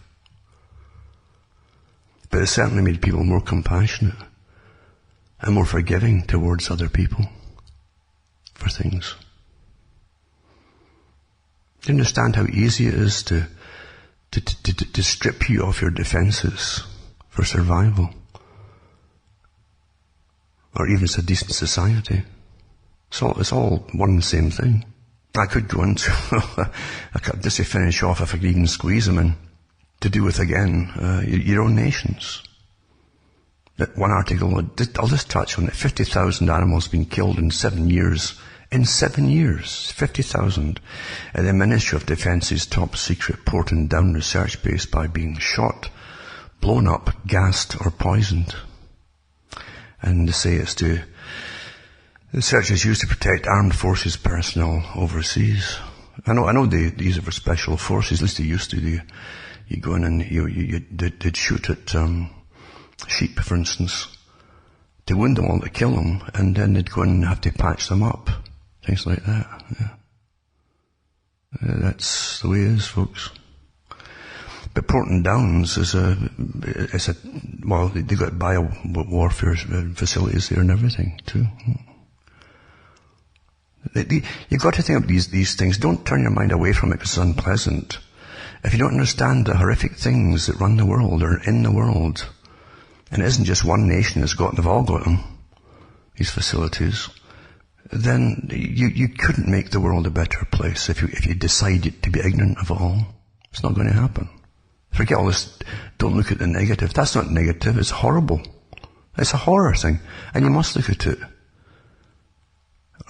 But it certainly made people more compassionate and more forgiving towards other people for things. Do you understand how easy it is to strip you of your defenses for survival? Or even a decent society. It's all one and the same thing. I could go into, just to finish off, if I could even squeeze them in, to do with, again, your own nations. That one article, I'll just touch on it, 50,000 animals being killed in 7 years. In 7 years, 50,000. And the Ministry of Defence's top secret Porton Down research base by being shot, blown up, gassed or poisoned. And they say it's the research is used to protect armed forces personnel overseas. I know these are for special forces, at least they used to. You go in and they'd shoot at sheep, for instance, to wound them all, to kill them, and then they'd go in and have to patch them up. Things like that, yeah. That's the way it is, folks. But Porton Downs they got bio-warfare facilities there and everything, too. You've got to think of these things. Don't turn your mind away from it because it's unpleasant. If you don't understand the horrific things that run the world or in the world, and it isn't just one nation that's got them, they've all got them, these facilities, then you couldn't make the world a better place if you decided to be ignorant of it all. It's not going to happen. Forget all this, don't look at the negative. That's not negative, it's horrible. It's a horror thing, and you must look at it.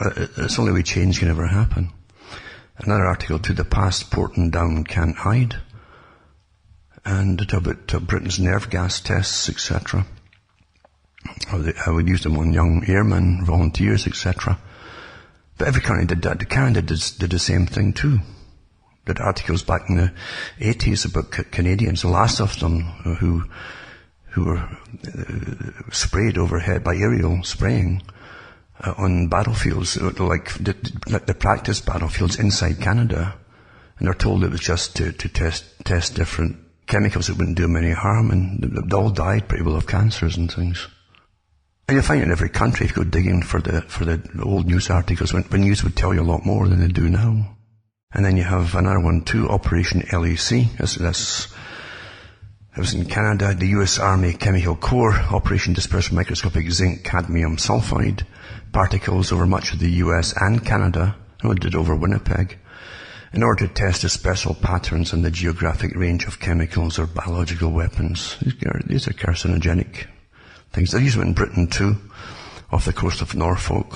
It's the only way change can ever happen. Another article, to the past Porton Down can't hide. And about Britain's nerve gas tests, etc. How we used them on young airmen, volunteers, etc. But every country did that. Canada did the same thing too. Did articles back in the 80s about Canadians, the last of them who were sprayed overhead by aerial spraying on battlefields, like the practice battlefields inside Canada, and they're told it was just to test different chemicals that wouldn't do them any harm, and they all died pretty well of cancers and things. And you'll find it in every country if you go digging for the old news articles, when news would tell you a lot more than they do now. And then you have another one too, Operation LEC. That's It was in Canada, the US Army Chemical Corps, Operation Dispersed Microscopic Zinc Cadmium Sulfide particles over much of the US and Canada, and it did over Winnipeg, in order to test the special patterns in the geographic range of chemicals or biological weapons. These are carcinogenic things. They used them in Britain too, off the coast of Norfolk,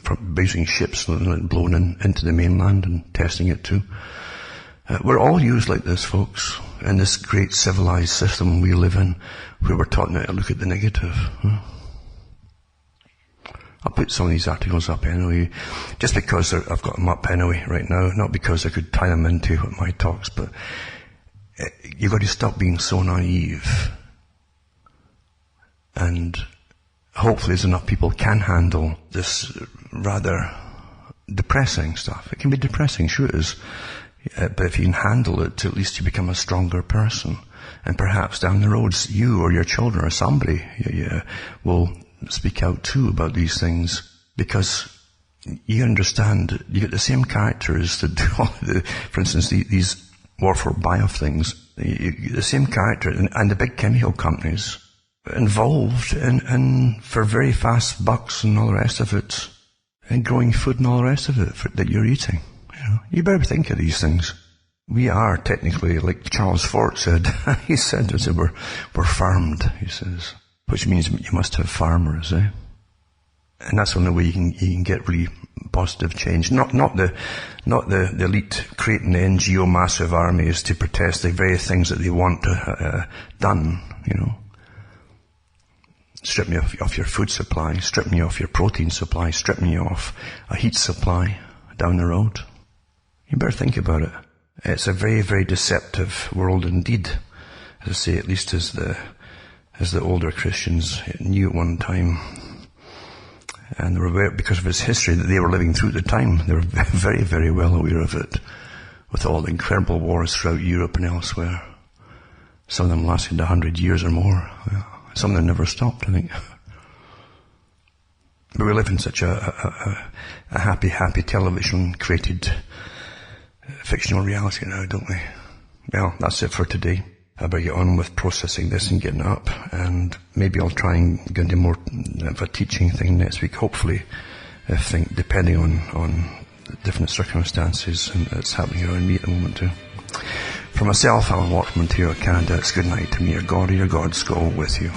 from using ships blown into the mainland and testing it too. We're all used like this, folks, in this great civilized system we live in, where we're taught now to look at the negative. I'll put some of these articles up anyway, just because I've got them up anyway right now, not because I could tie them into my talks, but you've got to stop being so naive. And hopefully there's enough people can handle this rather depressing stuff. It can be depressing, sure it is. But if you can handle it, at least you become a stronger person. And perhaps down the road, you or your children or somebody will speak out too about these things. Because you understand, you get the same characters that do all for instance, these warfare bio things. The same character, and the big chemical companies involved in for very fast bucks and all the rest of it, and growing food and all the rest of it that you're eating. You better think of these things. We are technically, like Charles Fort said, he said as we're farmed, he says, which means you must have farmers, eh? And that's the only way you can get really positive change. Not the elite creating the NGO massive armies to protest the very things that they want done, Strip me off your food supply, strip me off your protein supply, strip me off a heat supply down the road. You better think about it. It's a very, very deceptive world indeed. As I say, at least as the older Christians knew at one time. And they were aware, because of its history that they were living through at the time, they were very, very well aware of it, with all the incredible wars throughout Europe and elsewhere. Some of them lasted 100 years or more. Some of them never stopped, I think. But we live in such a happy television-created fictional reality now, don't we? Well, that's it for today. I better get on with processing this and getting up, and maybe I'll try and get into more of a teaching thing next week, hopefully, depending on the different circumstances and that's happening around me at the moment too. For myself, Alan Waterman, here at Canada, it's good night to me. Your God or your gods go with you.